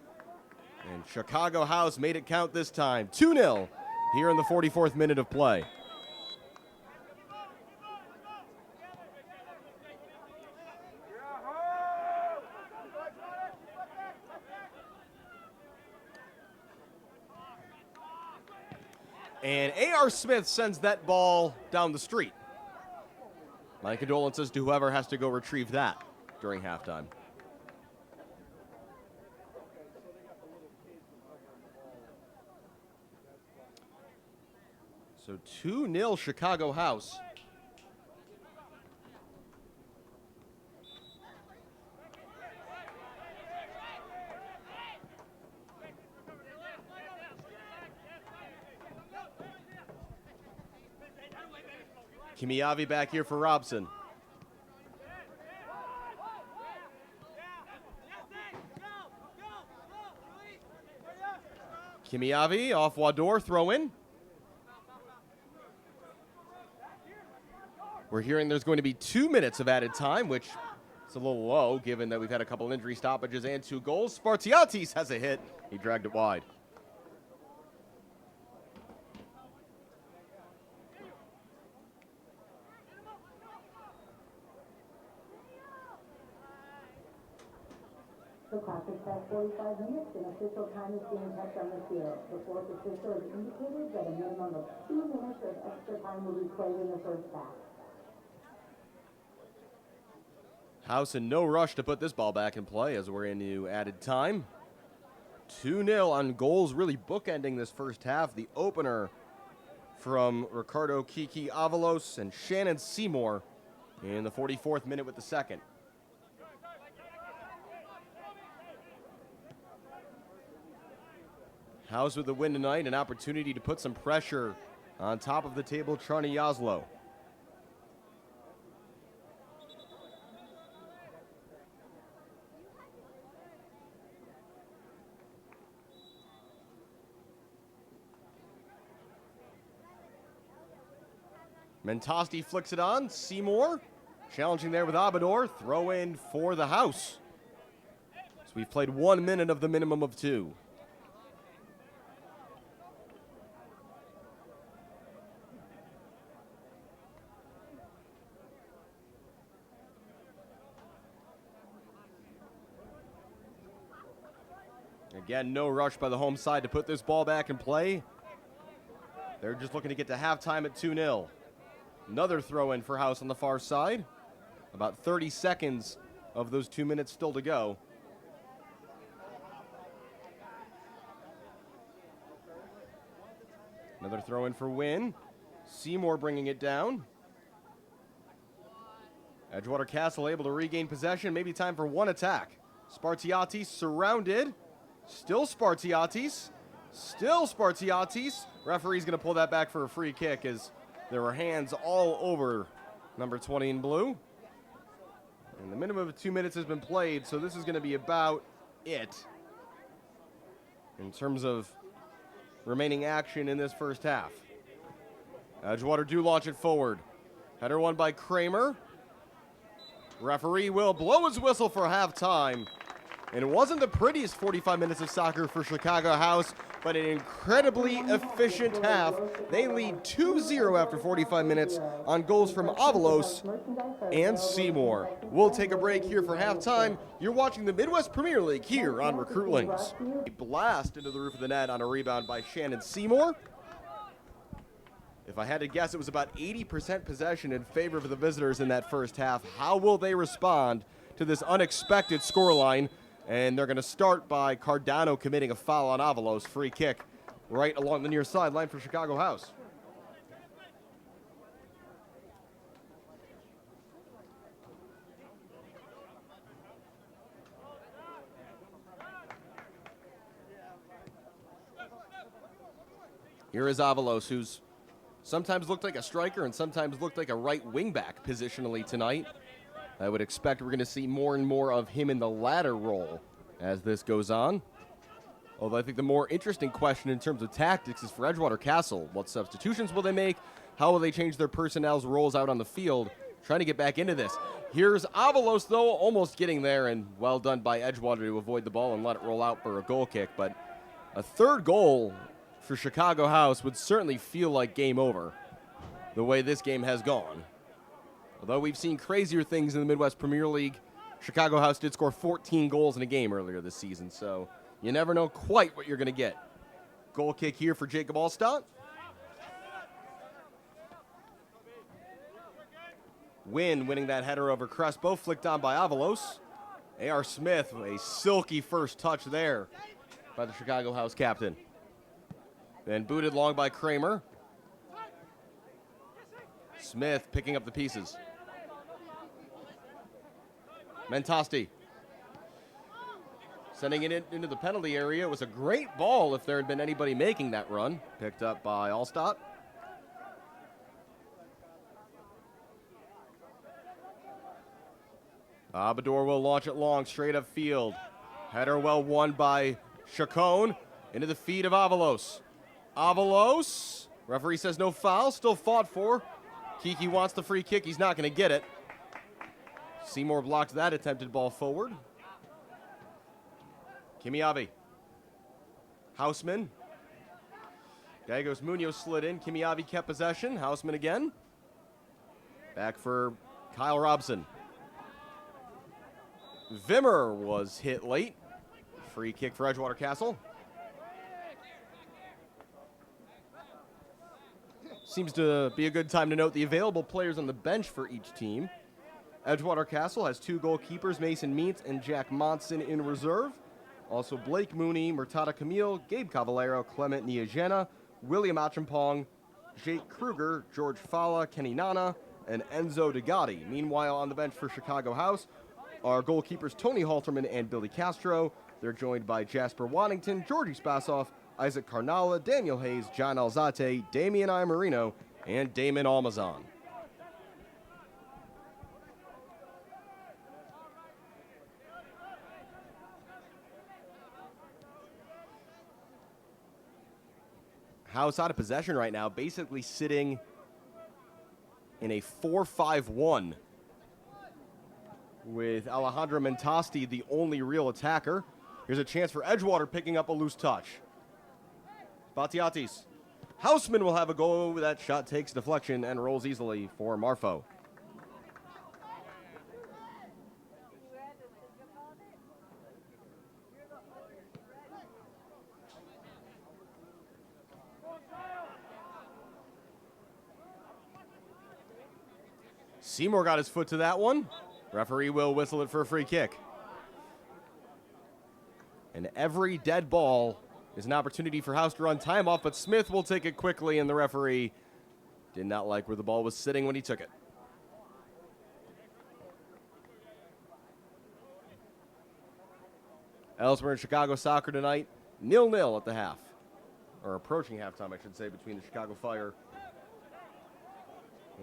And Chicago House made it count this time. 2-0 here in the 44th minute of play. And A.R. Smith sends that ball down the street. My condolences to whoever has to go retrieve that during halftime. So 2-0 Chicago House. Kimiavi back here for Robson. Kimiavi off Wador, throw in. We're hearing there's going to be 2 minutes of added time, which is a little low given that we've had a couple injury stoppages and 2 goals. Spartiatis has a hit. He dragged it wide. The clock is past 45 minutes and official time is being kept on the field. The fourth official has indicated that a minimum of 2 minutes of extra time will be played in the first half. House in no rush to put this ball back in play as we're into added time. 2-0 on goals, really bookending this first half. The opener from Ricardo Kiki Avalos and Shannon Seymour in the 44th minute with the second. House with the win tonight, an opportunity to put some pressure on top of the table, Charny Yaslo. Mentasti flicks it on. Seymour challenging there with Abador. Throw in for the House. So we've played 1 minute of the minimum of 2. Again, no rush by the home side to put this ball back in play. They're just looking to get to halftime at 2-0. Another throw in for House on the far side. About 30 seconds of those 2 minutes still to go. Another throw in for Wynn. Seymour bringing it down. Edgewater Castle able to regain possession. Maybe time for one attack. Spartiatis surrounded. Still Spartiatis. Still Spartiatis. Referee's going to pull that back for a free kick as there were hands all over number 20 in blue. And the minimum of 2 minutes has been played, so this is going to be about it in terms of remaining action in this first half. Edgewater do launch it forward. Header won by Kramer. Referee will blow his whistle for halftime. And it wasn't the prettiest 45 minutes of soccer for Chicago House, but an incredibly efficient half. They lead 2-0 after 45 minutes on goals from Avalos and Seymour. We'll take a break here for halftime. You're watching the Midwest Premier League here on Recruitlings. A blast into the roof of the net on a rebound by Shannon Seymour. If I had to guess, it was about 80% possession in favor of the visitors in that first half. How will they respond to this unexpected scoreline? And they're going to start by Cardano committing a foul on Avalos. Free kick right along the near sideline for Chicago House. Here is Avalos, who's sometimes looked like a striker and sometimes looked like a right wing back positionally tonight. I would expect we're going to see more and more of him in the latter role as this goes on. Although I think the more interesting question in terms of tactics is for Edgewater Castle. What substitutions will they make? How will they change their personnel's roles out on the field? Trying to get back into this. Here's Avalos, though, almost getting there, and well done by Edgewater to avoid the ball and let it roll out for a goal kick. But a third goal for Chicago House would certainly feel like game over, the way this game has gone. Although we've seen crazier things in the Midwest Premier League, Chicago House did score 14 goals in a game earlier this season, so you never know quite what you're going to get. Goal kick here for Jacob Allstott. Winning that header over Crespo, flicked on by Avalos. A.R. Smith, a silky first touch there by the Chicago House captain. Then booted long by Kramer. Smith picking up the pieces. Mentasti sending it into the penalty area. It was a great ball if there had been anybody making that run. Picked up by Allstott. Abador will launch it long, straight up field. Header well won by Chacon. Into the feet of Avalos. Avalos. Referee says no foul. Still fought for. Kiki wants the free kick. He's not going to get it. Seymour blocked that attempted ball forward. Kimiavi. Houseman. Gallegos Munoz slid in. Kimiavi kept possession. Houseman again. Back for Kyle Robson. Vimmer was hit late. Free kick for Edgewater Castle. Seems to be a good time to note the available players on the bench for each team. Edgewater Castle has 2 goalkeepers, Mason Meats and Jack Monson, in reserve. Also Blake Mooney, Murtada Camille, Gabe Cavallero, Clement Niagena, William Achampong, Jake Kruger, George Fala, Kenny Nana, and Enzo DeGotti. Meanwhile, on the bench for Chicago House are goalkeepers Tony Halterman and Billy Castro. They're joined by Jasper Waddington, Georgie Spasoff, Isaac Carnala, Daniel Hayes, John Alzate, Damian Imarino, and Damon Almazan. House out of possession right now, basically sitting in a 4-5-1 with Alejandro Mentasti the only real attacker. Here's a chance for Edgewater picking up a loose touch. Batiatis. Houseman will have a go. That shot takes deflection and rolls easily for Marfo. Seymour got his foot to that one. Referee will whistle it for a free kick. And every dead ball is an opportunity for House to run time off, but Smith will take it quickly, and the referee did not like where the ball was sitting when he took it. Elsewhere in Chicago soccer tonight, 0-0 at the half. Or approaching halftime, I should say, between the Chicago Fire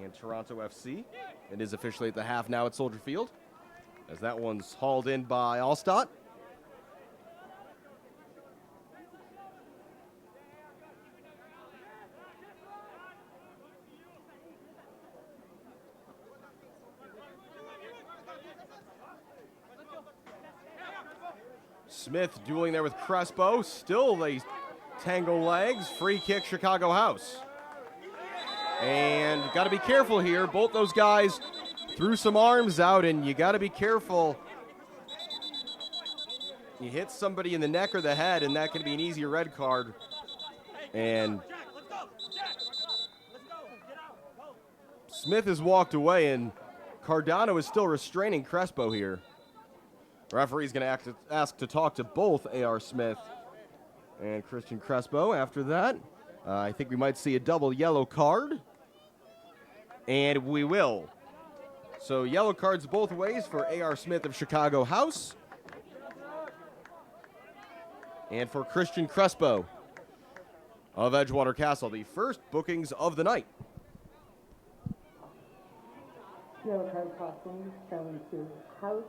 and Toronto FC. It is officially at the half now at Soldier Field, as that one's hauled in by Allstott. Smith dueling there with Crespo. Still they tangle legs. Free kick, Chicago House. And got to be careful here. Both those guys threw some arms out, and you got to be careful. You hit somebody in the neck or the head, and that could be an easy red card. And Smith has walked away, and Cardano is still restraining Crespo here. The referee's going to ask to talk to both A.R. Smith and Christian Crespo after that. I think we might see a double yellow card. And we will. So yellow cards both ways for A.R. Smith of Chicago House. And for Christian Crespo of Edgewater Castle, the first bookings of the night. Yellow card crossing shown to House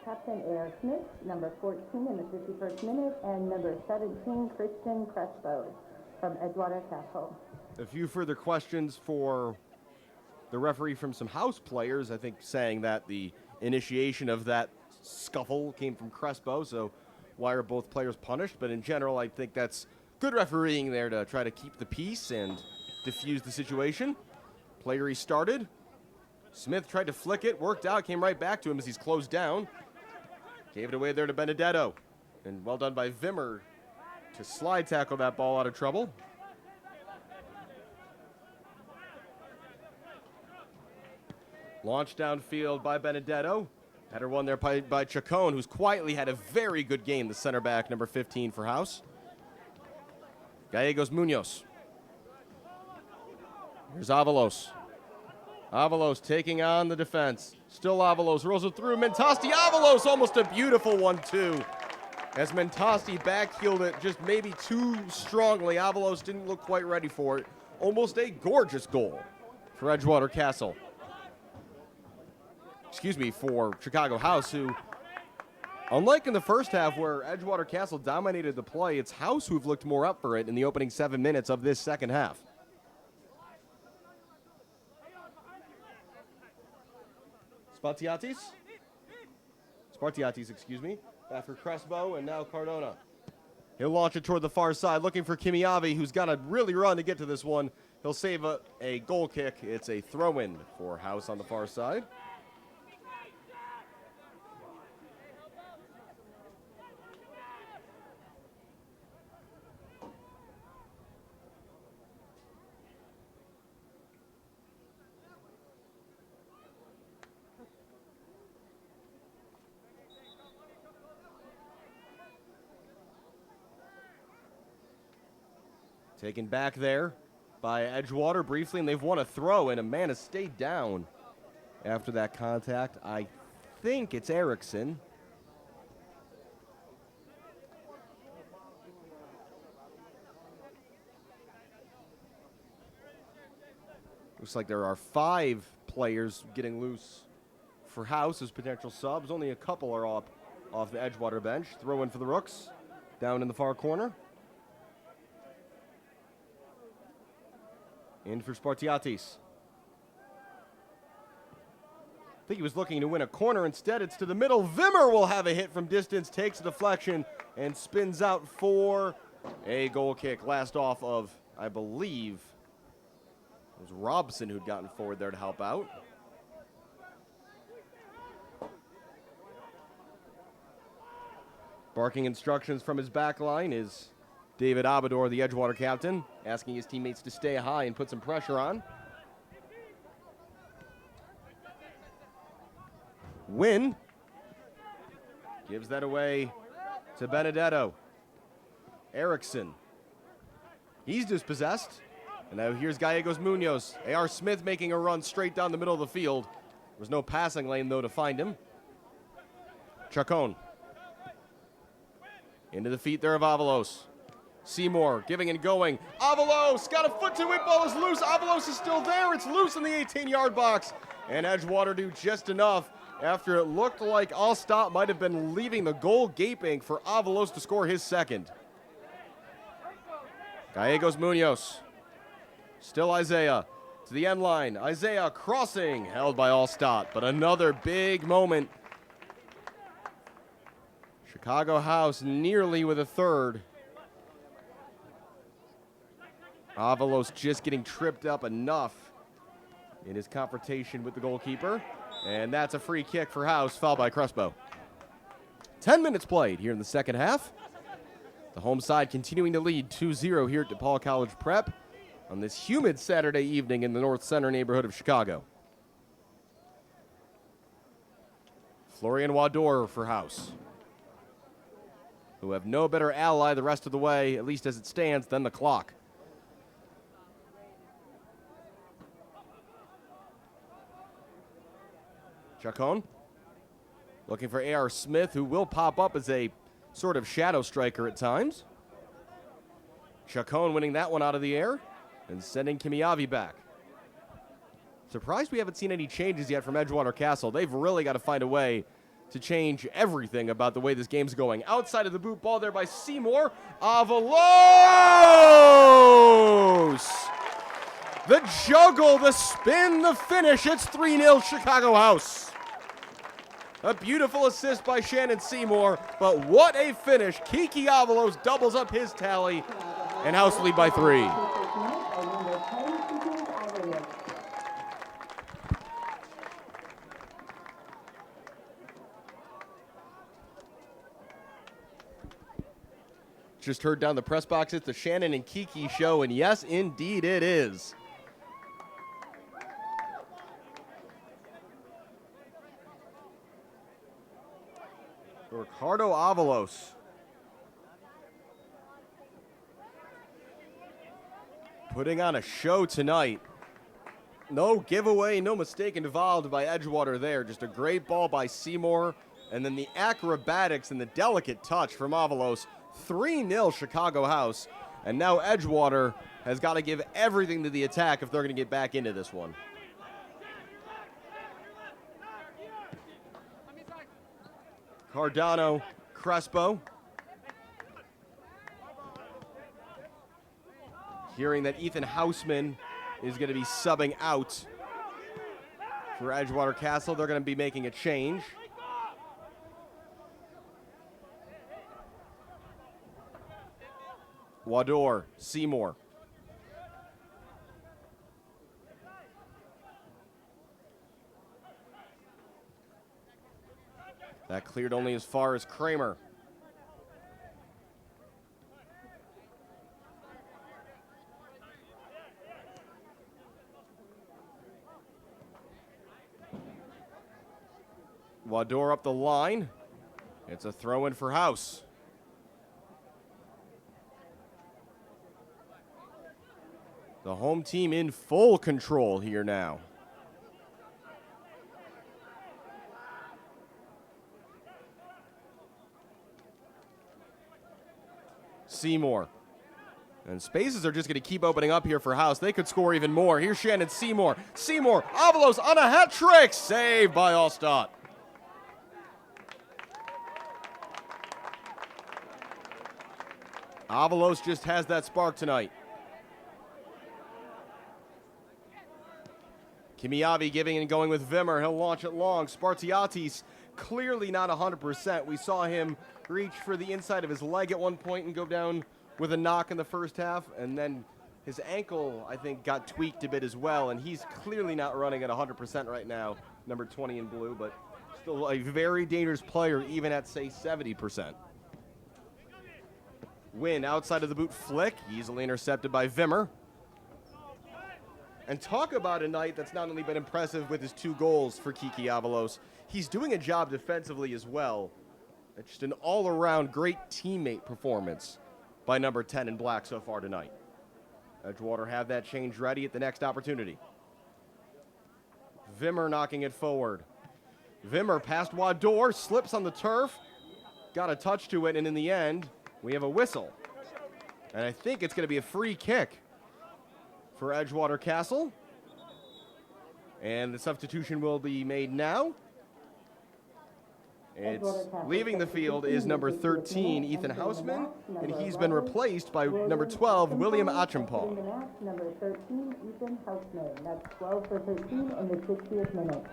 Captain A.R. Smith, number 14 in the 51st minute, and number 17, Christian Crespo from Edgewater Castle. A few further questions for the referee from some House players, I think, saying that the initiation of that scuffle came from Crespo, so why are both players punished? But in general, I think that's good refereeing there to try to keep the peace and diffuse the situation. Play restarted. Smith tried to flick it, worked out, came right back to him as he's closed down. Gave it away there to Benedetto. And well done by Vimmer to slide tackle that ball out of trouble. Launched downfield by Benedetto. Header won there by Chacon, who's quietly had a very good game, the center back, number 15 for House. Gallegos Munoz. Here's Avalos. Avalos taking on the defense. Still Avalos, rolls it through. Mentasti, Avalos, almost a beautiful one, too. As Mentasti backheeled it just maybe too strongly. Avalos didn't look quite ready for it. Almost a gorgeous goal for Edgewater Castle. Excuse me, for Chicago House, who, unlike in the first half where Edgewater Castle dominated the play, it's House who've looked more up for it in the opening 7 minutes of this second half. Spartiatis, excuse me. Back for Crespo, and now Cardona. He'll launch it toward the far side, looking for Kimiavi, who's got to really run to get to this one. He'll save a goal kick. It's a throw-in for House on the far side. Taken back there by Edgewater briefly, and they've won a throw, and a man has stayed down after that contact. I think it's Erickson. Looks like there are 5 players getting loose for House as potential subs. Only a couple are off the Edgewater bench. Throw in for the Rooks down in the far corner. In for Spartiatis. I think he was looking to win a corner. Instead, it's to the middle. Vimmer will have a hit from distance, takes a deflection, and spins out for a goal kick. Last off of, I believe, it was Robson who'd gotten forward there to help out. Barking instructions from his back line is David Abador, the Edgewater captain, asking his teammates to stay high and put some pressure on. Win gives that away to Benedetto. Erickson. He's dispossessed. And now here's Gallegos Munoz. A.R. Smith making a run straight down the middle of the field. There was no passing lane, though, to find him. Chacon. Into the feet there of Avalos. Seymour giving and going. Avalos got a foot to it. Ball is loose. Avalos is still there. It's loose in the 18-yard box. And Edgewater do just enough after it looked like Allstott might have been leaving the goal gaping for Avalos to score his second. Gallegos Munoz. Still Isaiah to the end line. Isaiah crossing, held by Allstott, but another big moment. Chicago House nearly with a third. Avalos just getting tripped up enough in his confrontation with the goalkeeper. And that's a free kick for House, fouled by Crespo. 10 minutes played here in the second half. The home side continuing to lead 2-0 here at DePaul College Prep on this humid Saturday evening in the North Center neighborhood of Chicago. Florian Wador for House, who have no better ally the rest of the way, at least as it stands, than the clock. Chacon looking for A.R. Smith, who will pop up as a sort of shadow striker at times. Chacon winning that one out of the air and sending Kimiavi back. Surprised we haven't seen any changes yet from Edgewater Castle. They've really got to find a way to change everything about the way this game's going. Outside of the boot, ball there by Seymour. Avalos! The juggle, the spin, the finish. It's 3-0 Chicago House. A beautiful assist by Shannon Seymour, but what a finish. Kiki Avalos doubles up his tally, and House lead by 3. Just heard down the press box, it's the Shannon and Kiki show, and yes, indeed it is. Ricardo Avalos. Putting on a show tonight. No giveaway, no mistake involved by Edgewater there. Just a great ball by Seymour. And then the acrobatics and the delicate touch from Avalos. 3-0 Chicago House. And now Edgewater has got to give everything to the attack if they're going to get back into this one. Cardano, Crespo. Hearing that Ethan Hausman is going to be subbing out for Edgewater Castle, they're going to be making a change. Wador, Seymour. That cleared only as far as Kramer. Wador up the line. It's a throw-in for House. The home team in full control here now. Seymour. And spaces are just going to keep opening up here for House. They could score even more. Here's Shannon Seymour. Seymour, Avalos on a hat trick. Saved by Allstott. Avalos just has that spark tonight. Kimiavi giving and going with Vimmer. He'll launch it long. Spartiatis clearly not 100%. We saw him reach for the inside of his leg at one point and go down with a knock in the first half, and then his ankle, I think, got tweaked a bit as well, and he's clearly not running at 100% right now, number 20 in blue, but still a very dangerous player, even at, say, 70%. Win outside of the boot flick, easily intercepted by Vimmer. And talk about a night that's not only been impressive with his 2 goals for Kiki Avalos, he's doing a job defensively as well. It's just an all-around great teammate performance by number 10 in black so far tonight. Edgewater have that change ready at the next opportunity. Vimmer knocking it forward. Vimmer past Wador, slips on the turf, got a touch to it, and in the end, we have a whistle. And I think it's going to be a free kick for Edgewater Castle. And the substitution will be made now. It's leaving the field is number 13, Ethan Hausman, and he's been replaced by number 12, William Achampong. Number 13, Ethan Hausman. That's 12 for 13 in the 60th minute.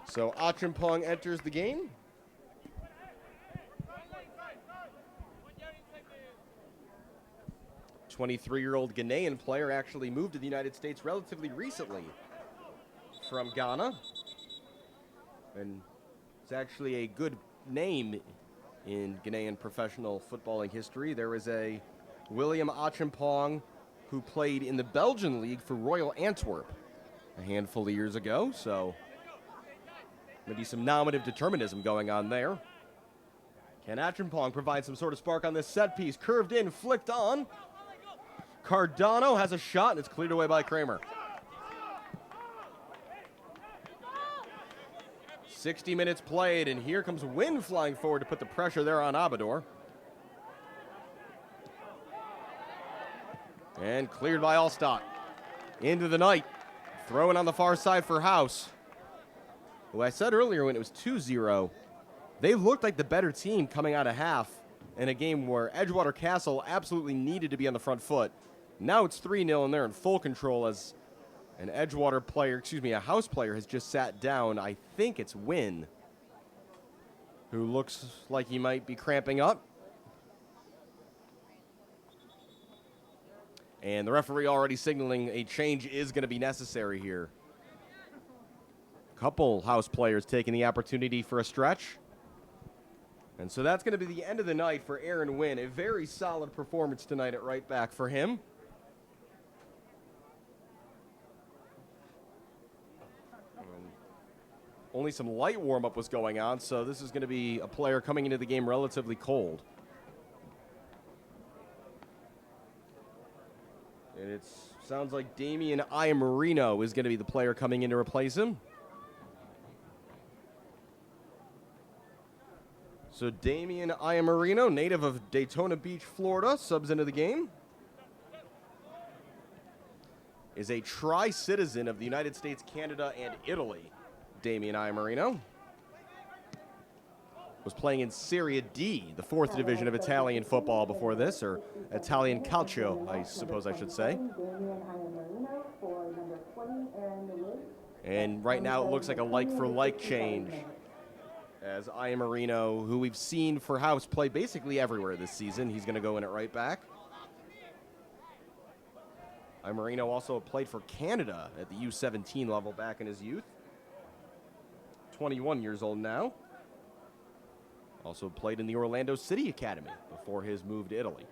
So Achampong enters the game. A 23-year-old Ghanaian player actually moved to the United States relatively recently from Ghana. And it's actually a good name in Ghanaian professional footballing history. There was a William Achampong who played in the Belgian league for Royal Antwerp a handful of years ago, so maybe some nominative determinism going on there. Can Achampong provide some sort of spark on this set piece? Curved in, flicked on. Cardano has a shot, and it's cleared away by Kramer. 60 minutes played, and here comes Wynn flying forward to put the pressure there on Abador. And cleared by Allstott. Into the night. Throwing on the far side for House. Well, I said earlier when it was 2-0, they looked like the better team coming out of half in a game where Edgewater Castle absolutely needed to be on the front foot. Now it's 3-0, and they're in full control as an Edgewater player, a House player has just sat down. I think it's Wynn, who looks like he might be cramping up. And the referee already signaling a change is going to be necessary here. Couple House players taking the opportunity for a stretch. And so that's going to be the end of the night for Aaron Wynn. A very solid performance tonight at right back for him. Only some light warm-up was going on, so this is going to be a player coming into the game relatively cold. And it sounds like Damian Iamarino is going to be the player coming in to replace him. So Damian Iamarino, native of Daytona Beach, Florida, subs into the game. Is a tri-citizen of the United States, Canada, and Italy. Damian Iamarino was playing in Serie D, the 4th division of Italian football before this, or Italian calcio, I suppose I should say. And right now it looks like a like-for-like change, as Iamarino, who we've seen for House play basically everywhere this season, he's going to go in at right back. Iamarino also played for Canada at the U17 level back in his youth. 21 years old now. Also played in the Orlando City Academy before his move to Italy.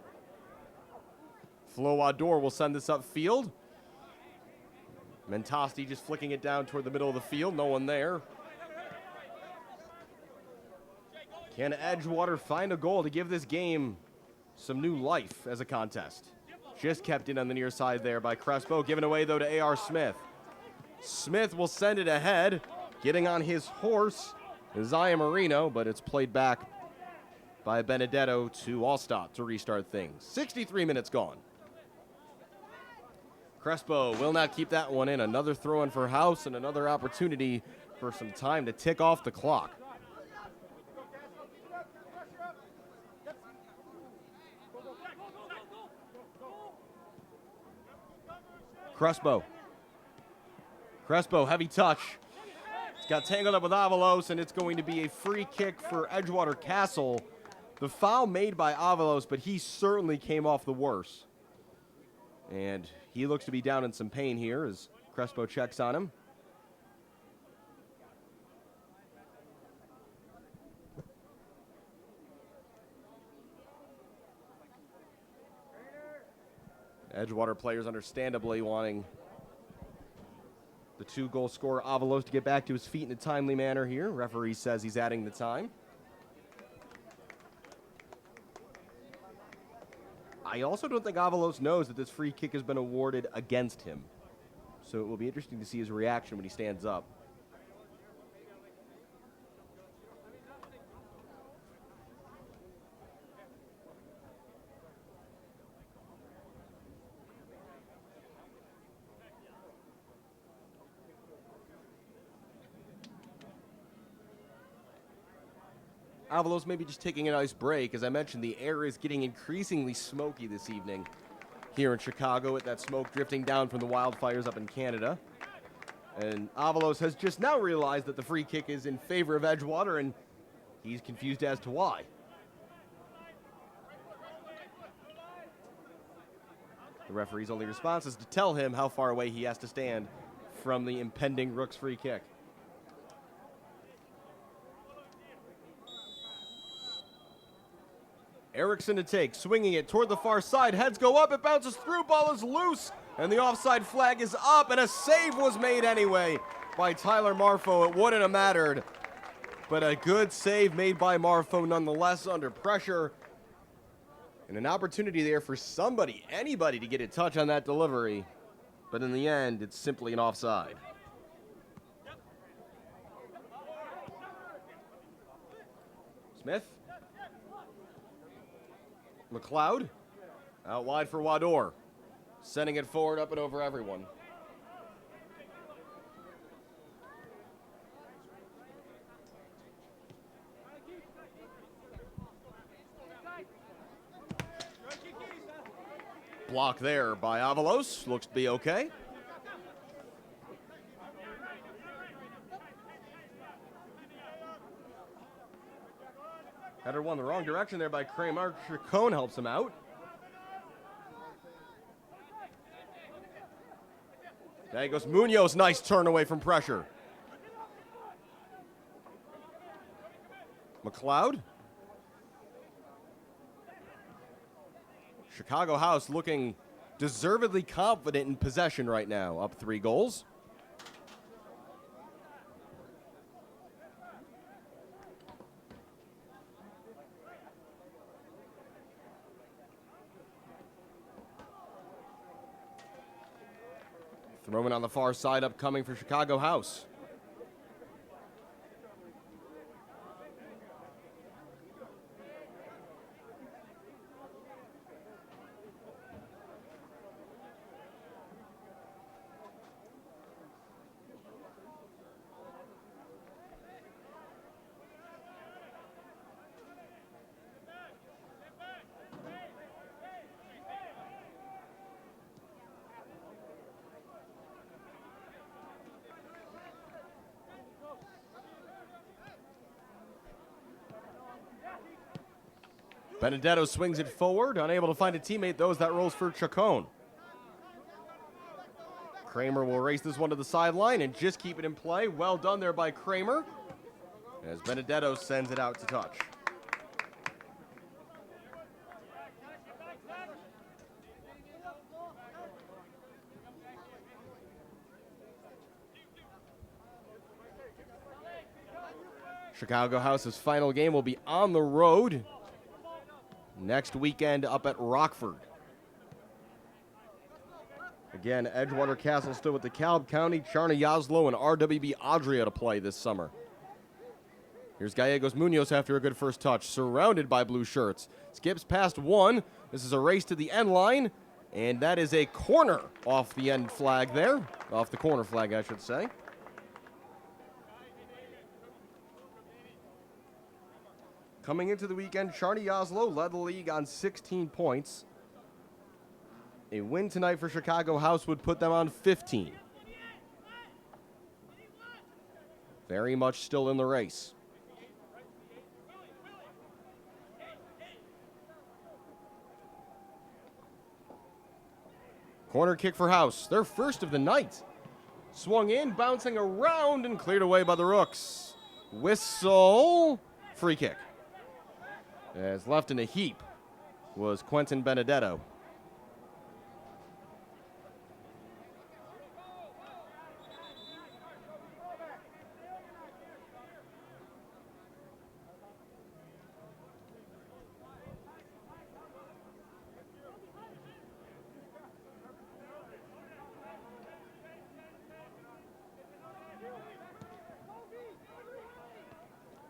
Flo Ador will send this upfield. Mentasti just flicking it down toward the middle of the field. No one there. Can Edgewater find a goal to give this game some new life as a contest? Just kept in on the near side there by Crespo. Given away, though, to A.R. Smith. Smith will send it ahead. Getting on his horse is Zaya Marino, but it's played back by Benedetto to Allstott to restart things. 63 minutes gone. Crespo will not keep that one in. Another throw-in for House and another opportunity for some time to tick off the clock. Crespo, heavy touch. It's got tangled up with Avalos, and it's going to be a free kick for Edgewater Castle. The foul made by Avalos, but he certainly came off the worse. And he looks to be down in some pain here as Crespo checks on him. Edgewater players understandably wanting the 2-goal scorer Avalos to get back to his feet in a timely manner here. Referee says he's adding the time. I also don't think Avalos knows that this free kick has been awarded against him. So it will be interesting to see his reaction when he stands up. Avalos maybe just taking a nice break. As I mentioned, the air is getting increasingly smoky this evening here in Chicago, with that smoke drifting down from the wildfires up in Canada. And Avalos has just now realized that the free kick is in favor of Edgewater, and he's confused as to why. The referee's only response is to tell him how far away he has to stand from the impending Rooks free kick. Erickson to take, swinging it toward the far side. Heads go up, it bounces through, ball is loose, and the offside flag is up, and a save was made anyway by Tyler Marfo. It wouldn't have mattered, but a good save made by Marfo nonetheless under pressure. And an opportunity there for somebody, anybody, to get a touch on that delivery. But in the end, it's simply an offside. Smith. McLeod, out wide for Wador, sending it forward up and over everyone. Block there by Avalos, looks to be okay. Header one the wrong direction there by Kramer. Chacon helps him out. There goes Munoz. Nice turn away from pressure. McLeod. Chicago House looking deservedly confident in possession right now, up 3 goals. Throwing on the far side, upcoming for Chicago House. Benedetto swings it forward, unable to find a teammate. That rolls for Chacon. Kramer will race this one to the sideline and just keep it in play. Well done there by Kramer, as Benedetto sends it out to touch. Chicago House's final game will be on the road next weekend up at Rockford. Again, Edgewater Castle still with the Calb County, Charna Yaslo, and RWB Adria to play this summer. Here's Gallegos Munoz after a good first touch, surrounded by blue shirts. Skips past one. This is a race to the end line, and that is a corner off the end flag there. Off the corner flag, I should say. Coming into the weekend, Charna Yaslo led the league on 16 points. A win tonight for Chicago House would put them on 15. Very much still in the race. Corner kick for House, their first of the night. Swung in, bouncing around, and cleared away by the Rooks. Whistle, free kick. As left in a heap was Quentin Benedetto.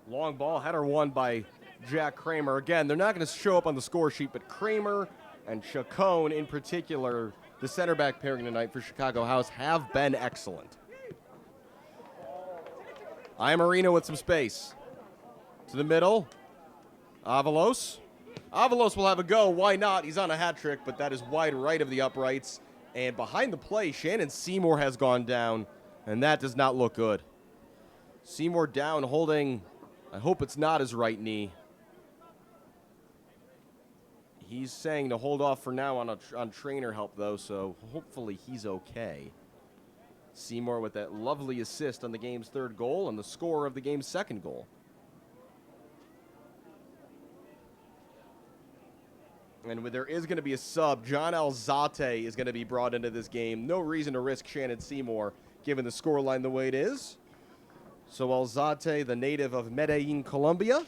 Long ball, header won by Jack Kramer. Again, they're not going to show up on the score sheet, but Kramer and Chacon in particular, the center back pairing tonight for Chicago House, have been excellent. Iammarino with some space. To the middle. Avalos. Avalos will have a go. Why not? He's on a hat trick, but that is wide right of the uprights. And behind the play, Shannon Seymour has gone down, and that does not look good. Seymour down, holding, I hope it's not his right knee. He's saying to hold off for now on trainer help, though, so hopefully he's okay. Seymour with that lovely assist on the game's third goal and the score of the game's second goal. And there is going to be a sub. John Alzate is going to be brought into this game. No reason to risk Shannon Seymour, given the scoreline the way it is. So Alzate, the native of Medellin, Colombia,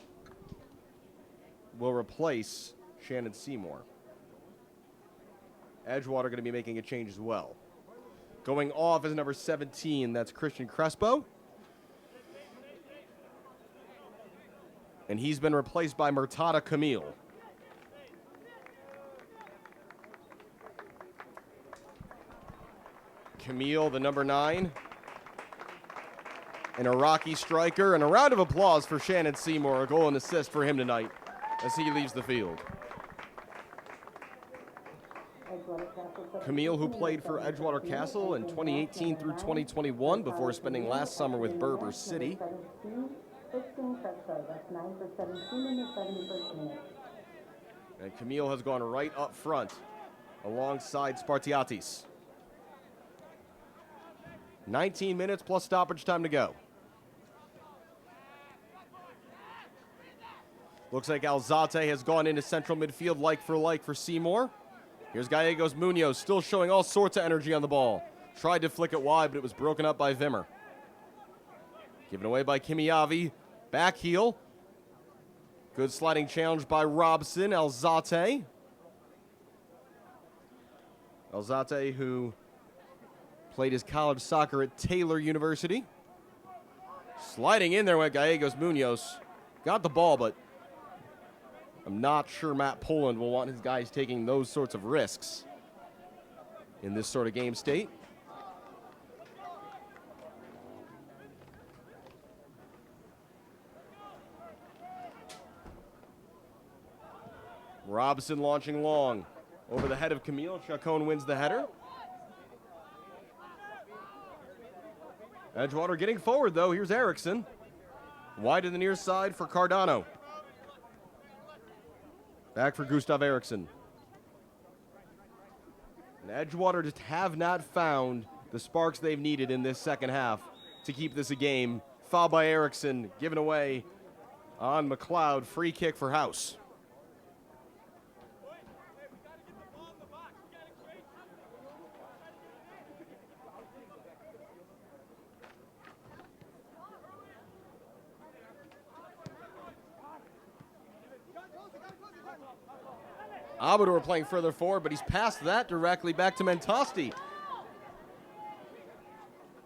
will replace Shannon Seymour. Edgewater going to be making a change as well. Going off is number 17. That's Christian Crespo. And he's been replaced by Murtada Camille. Camille, the number 9. An Iraqi striker. And a round of applause for Shannon Seymour. A goal and assist for him tonight as he leaves the field. Camille, who played for Edgewater Castle in 2018 through 2021 before spending last summer with Berber City. And Camille has gone right up front alongside Spartiatis. 19 minutes plus stoppage time to go. Looks like Alzate has gone into central midfield like for Seymour. Here's Gallegos Munoz, still showing all sorts of energy on the ball. Tried to flick it wide, but it was broken up by Vimmer. Given away by Kimiavi. Back heel. Good sliding challenge by Robson. Alzate. Alzate, who played his college soccer at Taylor University. Sliding in there went Gallegos Munoz. Got the ball, but I'm not sure Matt Poland will want his guys taking those sorts of risks in this sort of game state. Robson launching long over the head of Camille. Chacon wins the header. Edgewater getting forward, though. Here's Erickson. Wide to the near side for Cardano. Back for Gustav Eriksson. And Edgewater just have not found the sparks they've needed in this second half to keep this a game. Foul by Eriksson, given away on McLeod. Free kick for House. Abador playing further forward, but he's passed that directly back to Mentosti.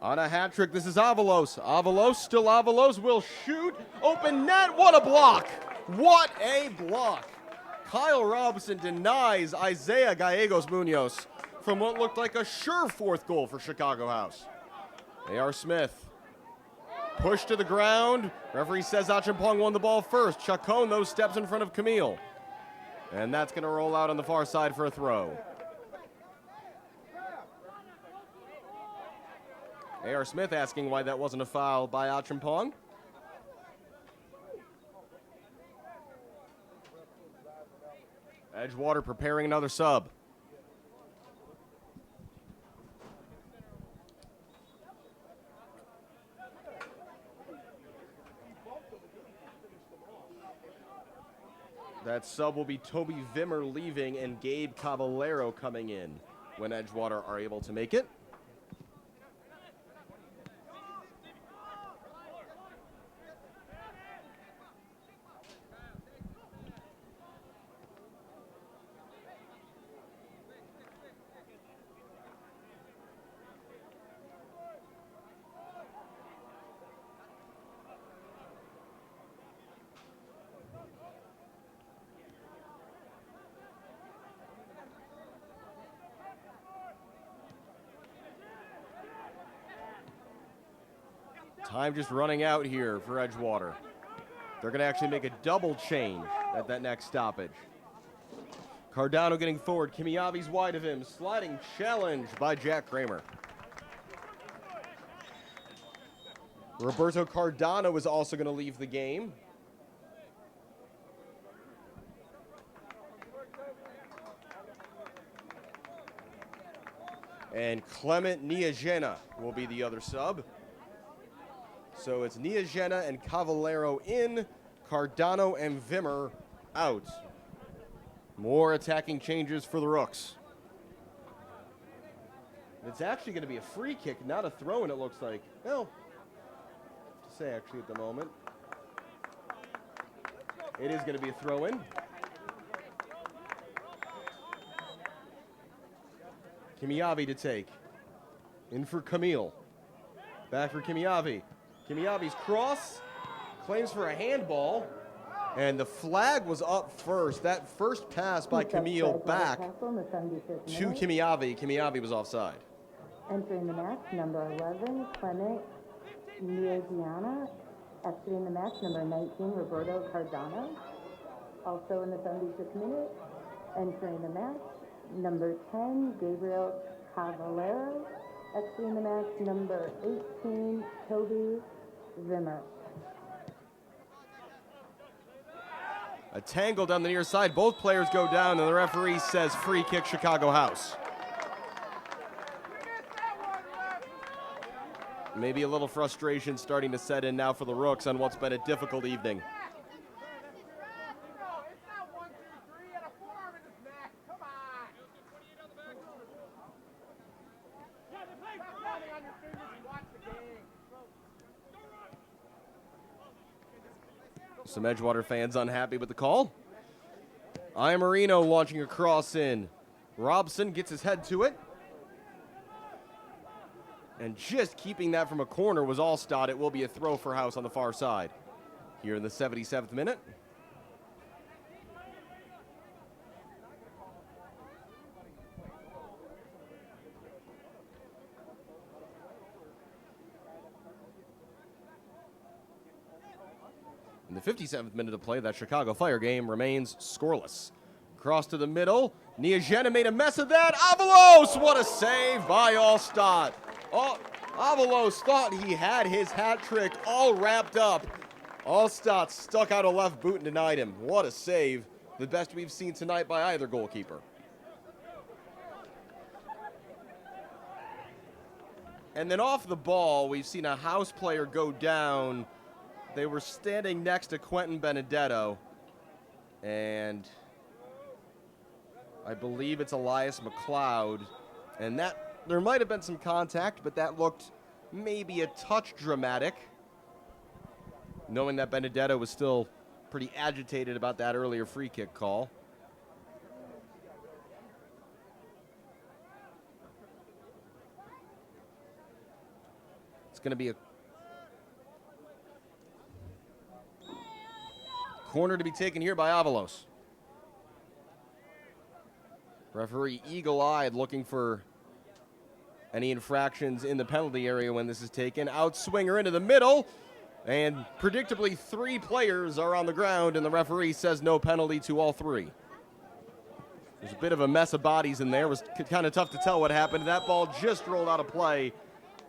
On a hat trick, this is Avalos. Avalos, still Avalos, will shoot. Open net, what a block! What a block! Kyle Robinson denies Isaiah Gallegos Munoz from what looked like a sure fourth goal for Chicago House. A.R. Smith, push to the ground. Referee says Achimpong won the ball first. Chacon, though, steps in front of Camille. And that's going to roll out on the far side for a throw. A.R. Smith asking why that wasn't a foul by Achimpong. Edgewater preparing another sub. That sub will be Toby Vimmer leaving and Gabe Caballero coming in when Edgewater are able to make it. Time just running out here for Edgewater. They're going to actually make a double change at that next stoppage. Cardano getting forward. Kimiavi's wide of him. Sliding challenge by Jack Kramer. Roberto Cardano is also going to leave the game. And Clement Niagena will be the other sub. So it's Niagena and Cavallero in, Cardano and Vimmer out. More attacking changes for the Rooks. It's actually going to be a free kick, not a throw-in, it looks like. Well, to say actually at the moment. It is going to be a throw-in. Kimiavi to take. In for Camille. Back for Kimiavi. Kimiavi's cross, claims for a handball, and the flag was up first. That first pass by Camille back to Kimiavi. Kimiavi was offside. Entering the match, number 11, Clement Niagiana. Exiting the match, number 19, Roberto Cardano. Also in the 76th minute, entering the match, number 10, Gabriel Cavallero. Exiting the match, number 18, Toby Vimmer. A tangle down the near side. Both players go down, and the referee says free kick Chicago House. Maybe a little frustration starting to set in now for the Rooks on what's been a difficult evening. Some Edgewater fans unhappy with the call. Iamarino launching a cross in. Robson gets his head to it. And just keeping that from a corner was Allstott. It will be a throw for House on the far side. Here in the 77th minute. In the 57th minute of play, that Chicago Fire game remains scoreless. Cross to the middle. Niagena made a mess of that. Avalos! What a save by Allstott. Oh, Avalos thought he had his hat trick all wrapped up. Allstott stuck out a left boot and denied him. What a save. The best we've seen tonight by either goalkeeper. And then off the ball, we've seen a House player go down. They were standing next to Quentin Benedetto, and I believe it's Elias McLeod, and that there might have been some contact, but that looked maybe a touch dramatic, knowing that Benedetto was still pretty agitated about that earlier free kick call. going to be a corner to be taken here by Avalos. Referee eagle-eyed looking for any infractions in the penalty area when this is taken. Outswinger into the middle, and predictably 3 players are on the ground, and the referee says no penalty to all 3. There's a bit of a mess of bodies in there. It was kind of tough to tell what happened. That ball just rolled out of play,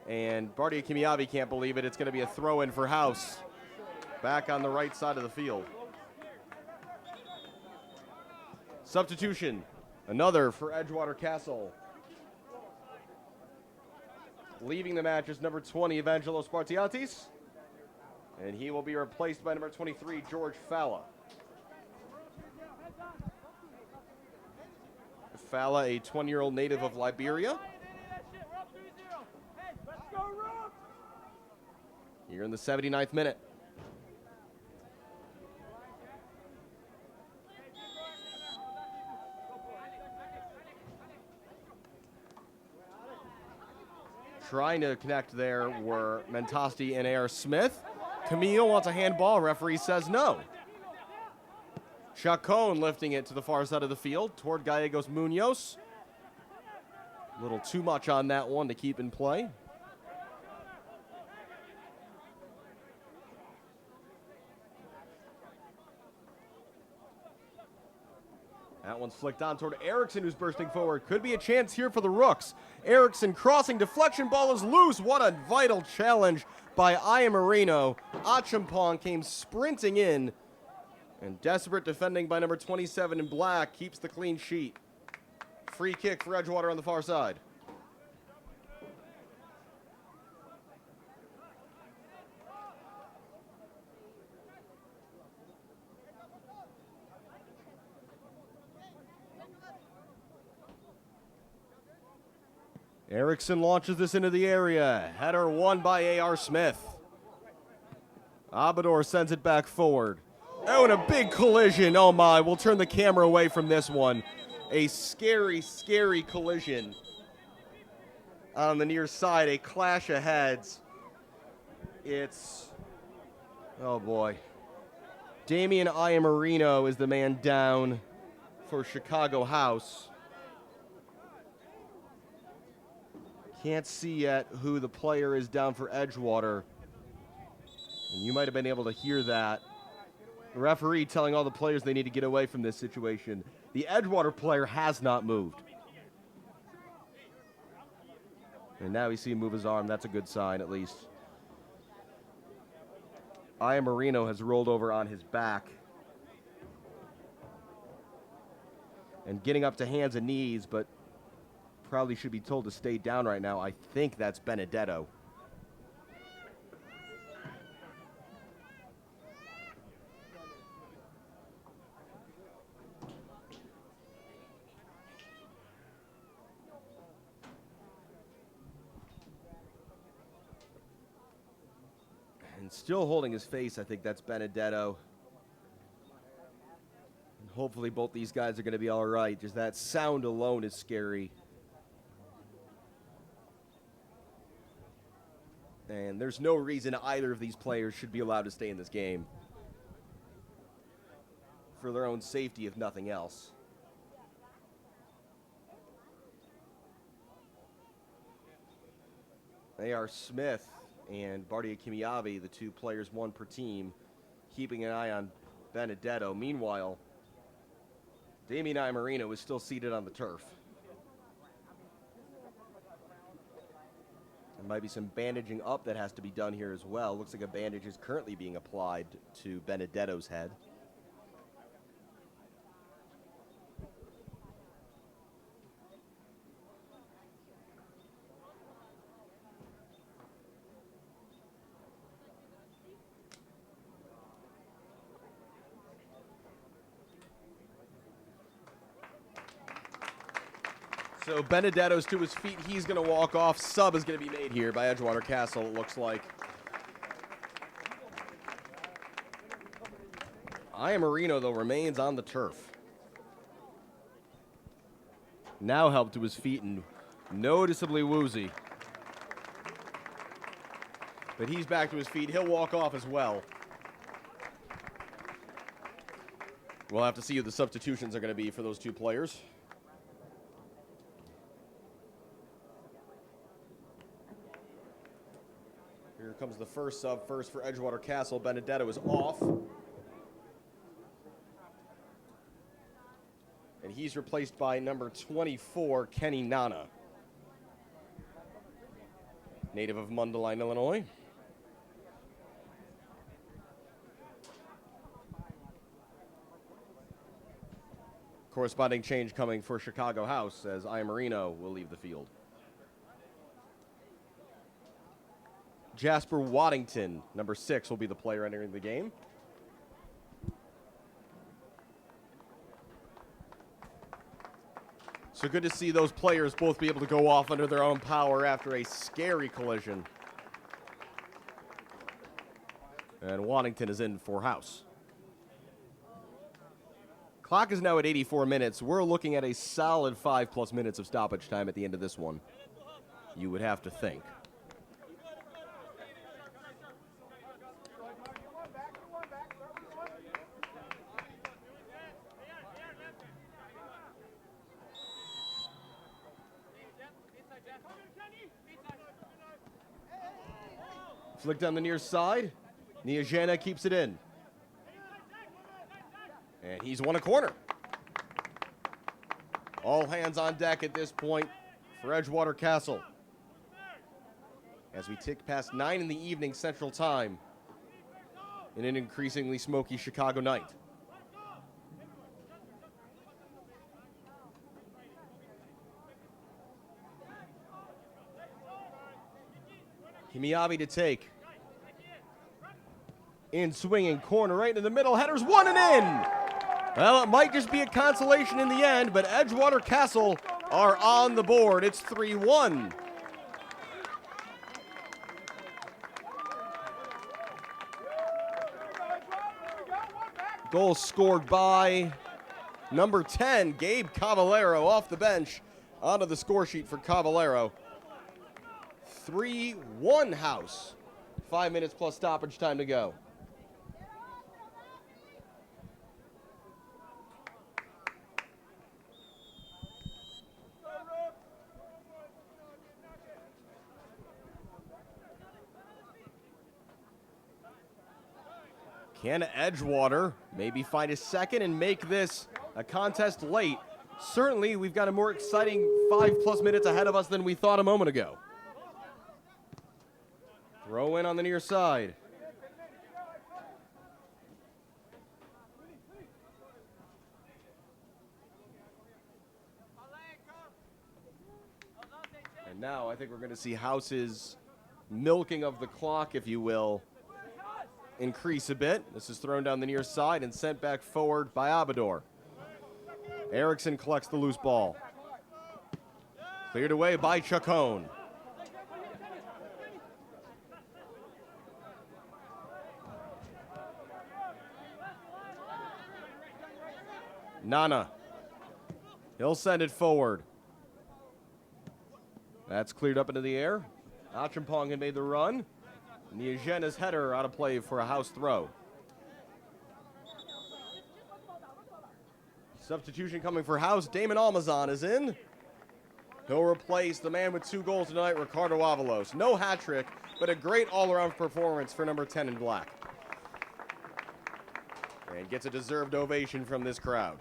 and Bardia Kimiavi can't believe it. It's going to be a throw-in for House back on the right side of the field. Substitution, another for Edgewater Castle. Leaving the match is number 20, Evangelos Spartiatis, and he will be replaced by number 23, George Falla. Falla, a 20-year-old native of Liberia. Here in the 79th minute. Trying to connect there were Mentasti and A.R. Smith. Camille wants a handball. Referee says no. Chacon lifting it to the far side of the field toward Gallegos Munoz. A little too much on that one to keep in play. That one's flicked on toward Erickson, who's bursting forward. Could be a chance here for the Rooks. Erickson crossing, deflection ball is loose. What a vital challenge by Iamarino. Achampong came sprinting in, and desperate defending by number 27 in black keeps the clean sheet. Free kick for Edgewater on the far side. Erickson launches this into the area. Header won by A.R. Smith. Abador sends it back forward. Oh, and a big collision. Oh, my. We'll turn the camera away from this one. A scary, scary collision on the near side. A clash of heads. It's, oh, boy. Damian Iamarino is the man down for Chicago House. Can't see yet who the player is down for Edgewater. And you might have been able to hear that. The referee telling all the players they need to get away from this situation. The Edgewater player has not moved. And now we see him move his arm. That's a good sign, at least. Iamarino has rolled over on his back. And getting up to hands and knees, but probably should be told to stay down right now. I think that's Benedetto. And still holding his face, I think that's Benedetto. And hopefully both these guys are going to be all right. Just that sound alone is scary. And there's no reason either of these players should be allowed to stay in this game. For their own safety, if nothing else. A.R. Smith and Bardia Kimiavi, the 2 players, 1 per team, keeping an eye on Benedetto. Meanwhile, Damian Iamarino is still seated on the turf. There might be some bandaging up that has to be done here as well. Looks like a bandage is currently being applied to Benedetto's head. So Benedetto's to his feet. He's going to walk off. Sub is going to be made here by Edgewater Castle, it looks like. Iamarino, though, remains on the turf. Now helped to his feet and noticeably woozy. but he's back to his feet. He'll walk off as well. We'll have to see who the substitutions are going to be for those two players. Here comes the first sub. First for Edgewater Castle. Benedetto is off. And he's replaced by number 24, Kenny Nana. Native of Mundelein, Illinois. Corresponding change coming for Chicago House as Iamarino will leave the field. Jasper Waddington, number 6, will be the player entering the game. So good to see those players both be able to go off under their own power after a scary collision. And Waddington is in for House. Clock is now at 84 minutes. We're looking at a solid 5+ minutes of stoppage time at the end of this one. You would have to think. Flick down the near side. Niajana keeps it in. And he's won a corner. All hands on deck at this point for Edgewater Castle. As we tick past 9 in the evening Central Time in an increasingly smoky Chicago night. Kimiabi to take. In swinging corner right in the middle. Headers 1 and in. Well, it might just be a consolation in the end, but Edgewater Castle are on the board. It's 3-1. Goal scored by number 10, Gabe Cavallero, off the bench onto the score sheet for Cavallero. 3-1 House. 5 minutes plus stoppage time to go. Can Edgewater maybe find a second and make this a contest late? Certainly, we've got a more exciting 5+ minutes ahead of us than we thought a moment ago. Throw in on the near side. And now I think we're going to see House's milking of the clock, if you will, increase a bit. This is thrown down the near side and sent back forward by Abador. Erickson collects the loose ball. Cleared away by Chacon. Nana. He'll send it forward. That's cleared up into the air. Achampong had made the run. Niajena's header out of play for a House throw. Substitution coming for House. Damon Almazan is in. He'll replace the man with 2 goals tonight, Ricardo Avalos. No hat trick, but a great all-around performance for number 10 in black. And gets a deserved ovation from this crowd.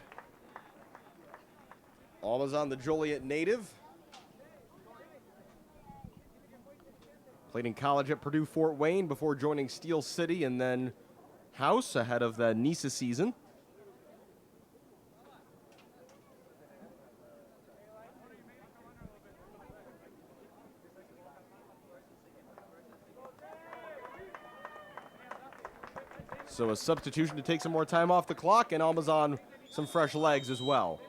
Almazan, the Joliet native. Played in college at Purdue Fort Wayne before joining Steel City and then House ahead of the NISA season. So a substitution to take some more time off the clock, and Almazan some fresh legs as well.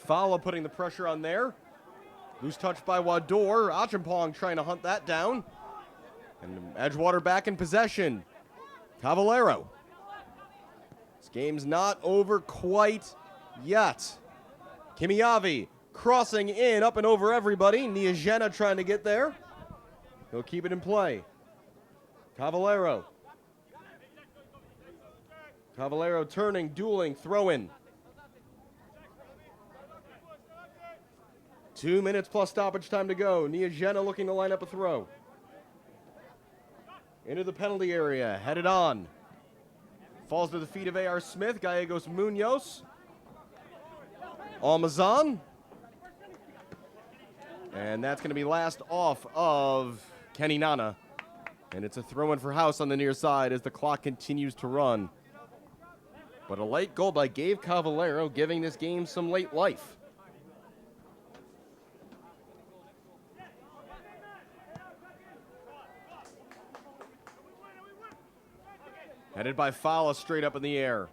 Fala putting the pressure on there. Loose touch by Wador. Achampong trying to hunt that down. And Edgewater back in possession. Cavallero. This game's not over quite yet. Kimiavi crossing in, up and over everybody. Niagena trying to get there. He'll keep it in play. Cavallero. Cavallero turning, dueling, throw-in. 2 minutes plus stoppage time to go. Niagena looking to line up a throw. Into the penalty area, headed on. Falls to the feet of A.R. Smith, Gallegos Munoz. Almazan. And that's going to be last off of Kenny Nana. And it's a throw-in for House on the near side as the clock continues to run. But a late goal by Gabe Cavallero giving this game some late life. Headed by Fala straight up in the air.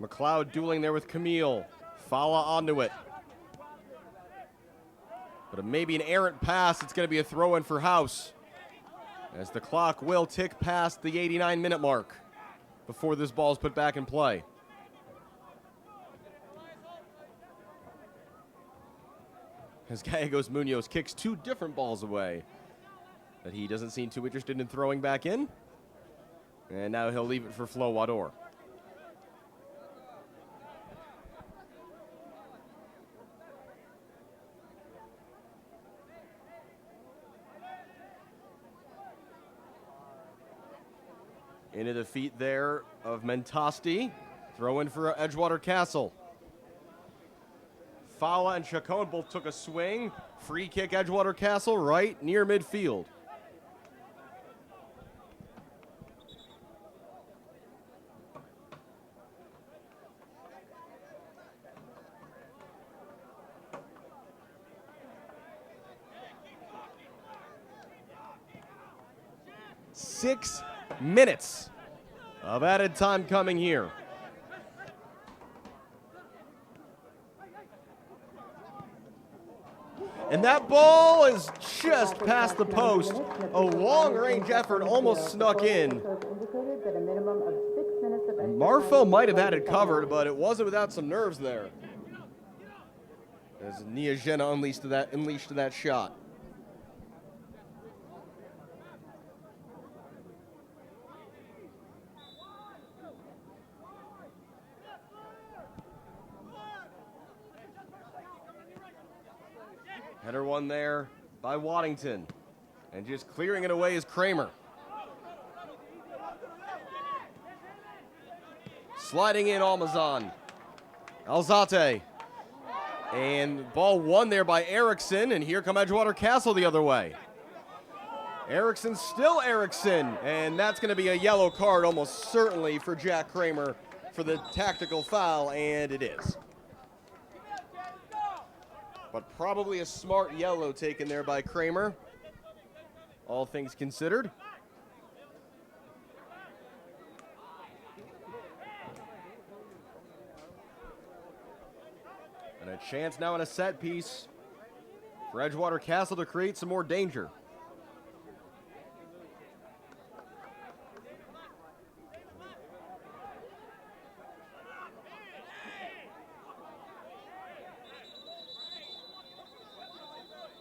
McLeod dueling there with Camille. Fala onto it. But maybe an errant pass. It's going to be a throw-in for House. As the clock will tick past the 89-minute mark before this ball is put back in play. As Gallegos Munoz kicks 2 different balls away that he doesn't seem too interested in throwing back in. And now he'll leave it for Flo Wador. Into the feet there of Mentosti. Throw in for Edgewater Castle. Fala and Chacon both took a swing. Free kick Edgewater Castle right near midfield. Six minutes of added time coming here. And that ball is just past the post. A long-range effort almost snuck in. Marfo might have had it covered, but it wasn't without some nerves there. As Niagena unleashed to that shot. Header one there by Waddington. And just clearing it away is Kramer. Sliding in Almazan. Alzate. And ball won there by Erickson. And here come Edgewater Castle the other way. Erickson still Erickson. And that's going to be a yellow card almost certainly for Jack Kramer for the tactical foul. And it is. But probably a smart yellow taken there by Kramer, all things considered. And a chance now in a set piece for Edgewater Castle to create some more danger.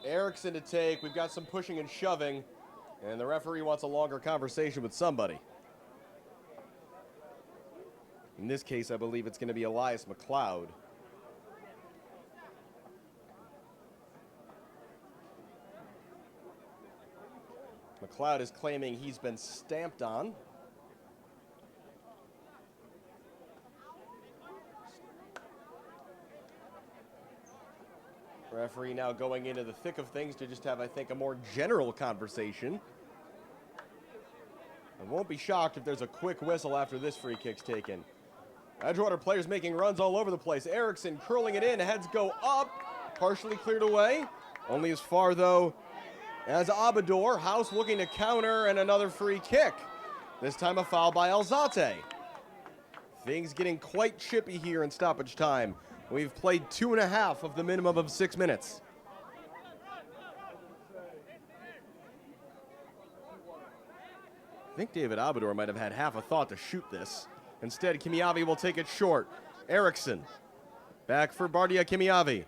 Erickson to take. We've got some pushing and shoving, and the referee wants a longer conversation with somebody. In this case, I believe it's going to be Elias McLeod. McLeod is claiming he's been stamped on. Referee now going into the thick of things to just have, I think, a more general conversation. I won't be shocked if there's a quick whistle after this free kick's taken. Edgewater players making runs all over the place. Erickson curling it in, heads go up, partially cleared away. Only as far, though, as Abador. House looking to counter, and another free kick. This time a foul by Alzate. Things getting quite chippy here in stoppage time. We've played 2.5 of the minimum of 6 minutes. I think David Abador might have had half a thought to shoot this. Instead, Kimiavi will take it short. Erickson. Back for Bardia Kimiavi.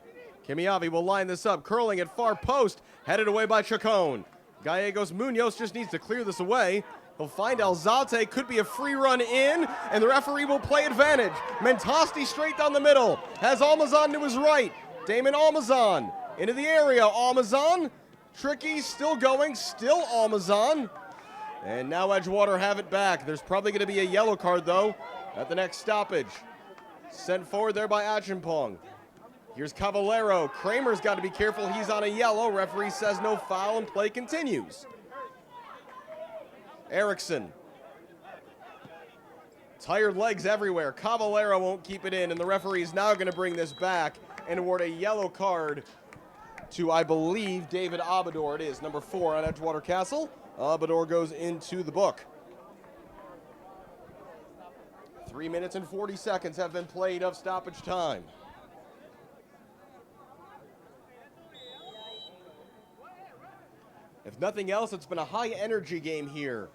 Kimiavi will line this up, curling at far post, headed away by Chacon. Gallegos Munoz just needs to clear this away. He'll find Alzate, could be a free run in, and the referee will play advantage. Mentasti straight down the middle, has Almazan to his right. Damon Almazan into the area. Almazan, tricky, still going, still Almazan. And now Edgewater have it back. There's probably going to be a yellow card, though, at the next stoppage. Sent forward there by Achimpong. Here's Cavallero. Kramer's got to be careful. He's on a yellow. Referee says no foul, and play continues. Erickson. Tired legs everywhere. Cavallero won't keep it in, and the referee is now going to bring this back and award a yellow card to, I believe, David Abador. It is number 4 on Edgewater Castle. Abador goes into the book. 3 minutes and 40 seconds have been played of stoppage time. If nothing else, it's been a high-energy game here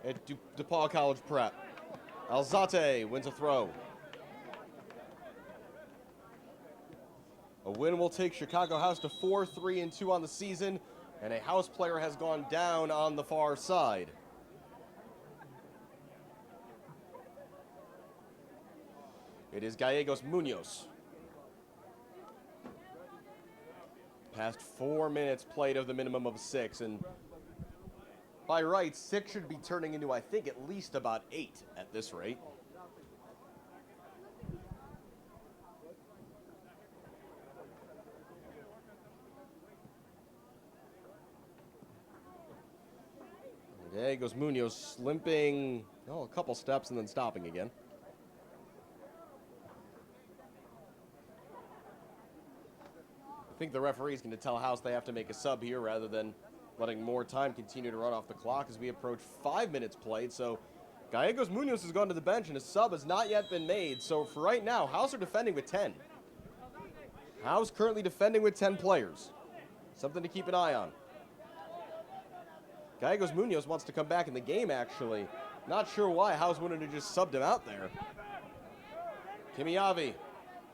at DePaul College Prep. Alzate wins a throw. A win will take Chicago House to 4-3-2 on the season, and a House player has gone down on the far side. It is Gallegos Munoz. Past 4 minutes played of the minimum of 6, and by rights, 6 should be turning into, I think, at least about 8 at this rate. There goes Munoz, limping a couple steps and then stopping again. I think the referee is going to tell House they have to make a sub here rather than letting more time continue to run off the clock as we approach 5 minutes played. So Gallegos Munoz has gone to the bench and a sub has not yet been made. So for right now, House are defending with 10. House currently defending with 10 players. Something to keep an eye on. Gallegos Munoz wants to come back in the game, actually. Not sure why House wouldn't have just subbed him out there. Kimiavi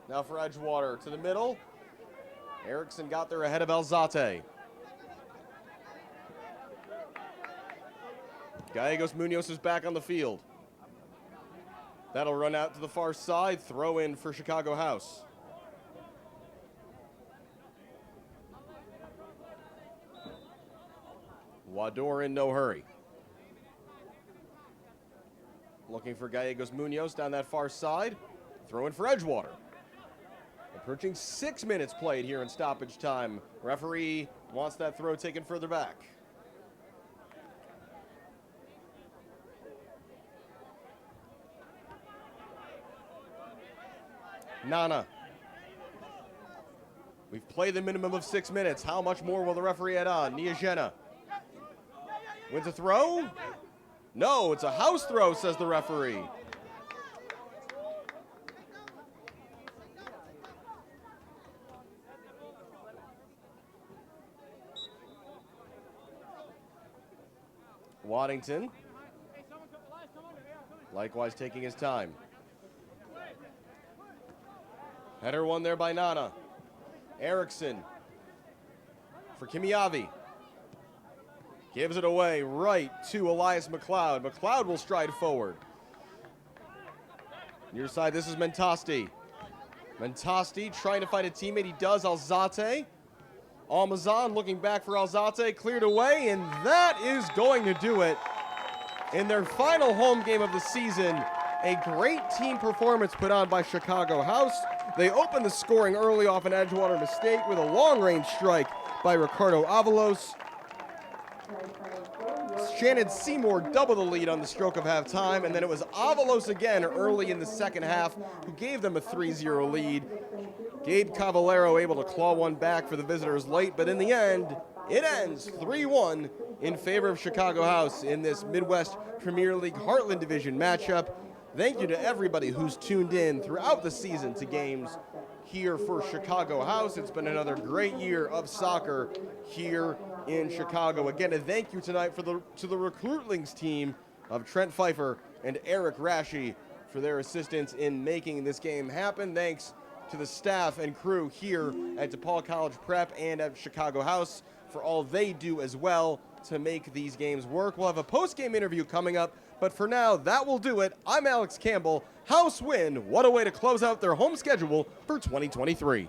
now for Edgewater to the middle. Erickson got there ahead of Alzate. Gallegos Munoz is back on the field. That'll run out to the far side. Throw in for Chicago House. Wador in no hurry. Looking for Gallegos Munoz down that far side. Throw in for Edgewater. Approaching 6 minutes played here in stoppage time. Referee wants that throw taken further back. Nana. We've played the minimum of 6 minutes. How much more will the referee add on? Niagena. Wins a throw? No, it's a House throw, says the referee. Waddington. Likewise taking his time. Header won there by Nana. Erickson for Kimiavi. Gives it away right to Elias McLeod. McLeod will stride forward. Near side, this is Mentasti. Mentasti trying to find a teammate. He does. Alzate. Almazan looking back for Alzate. Cleared away, and that is going to do it. In their final home game of the season, a great team performance put on by Chicago House. They opened the scoring early off an Edgewater mistake with a long-range strike by Ricardo Avalos. Shannon Seymour doubled the lead on the stroke of halftime, and then it was Avalos again early in the second half who gave them a 3-0 lead. Gabe Cavallero able to claw one back for the visitors late, but in the end, it ends 3-1 in favor of Chicago House in this Midwest Premier League Heartland Division matchup. Thank you to everybody who's tuned in throughout the season to games here for Chicago House. It's been another great year of soccer here in Chicago. Again, a thank you tonight to the Recruitlings team of Trent Pfeiffer and Eric Rashi for their assistance in making this game happen. Thanks to the staff and crew here at DePaul College Prep and at Chicago House for all they do as well to make these games work. We'll have a post-game interview coming up, but for now, that will do it. I'm Alex Campbell. House win. What a way to close out their home schedule for 2023.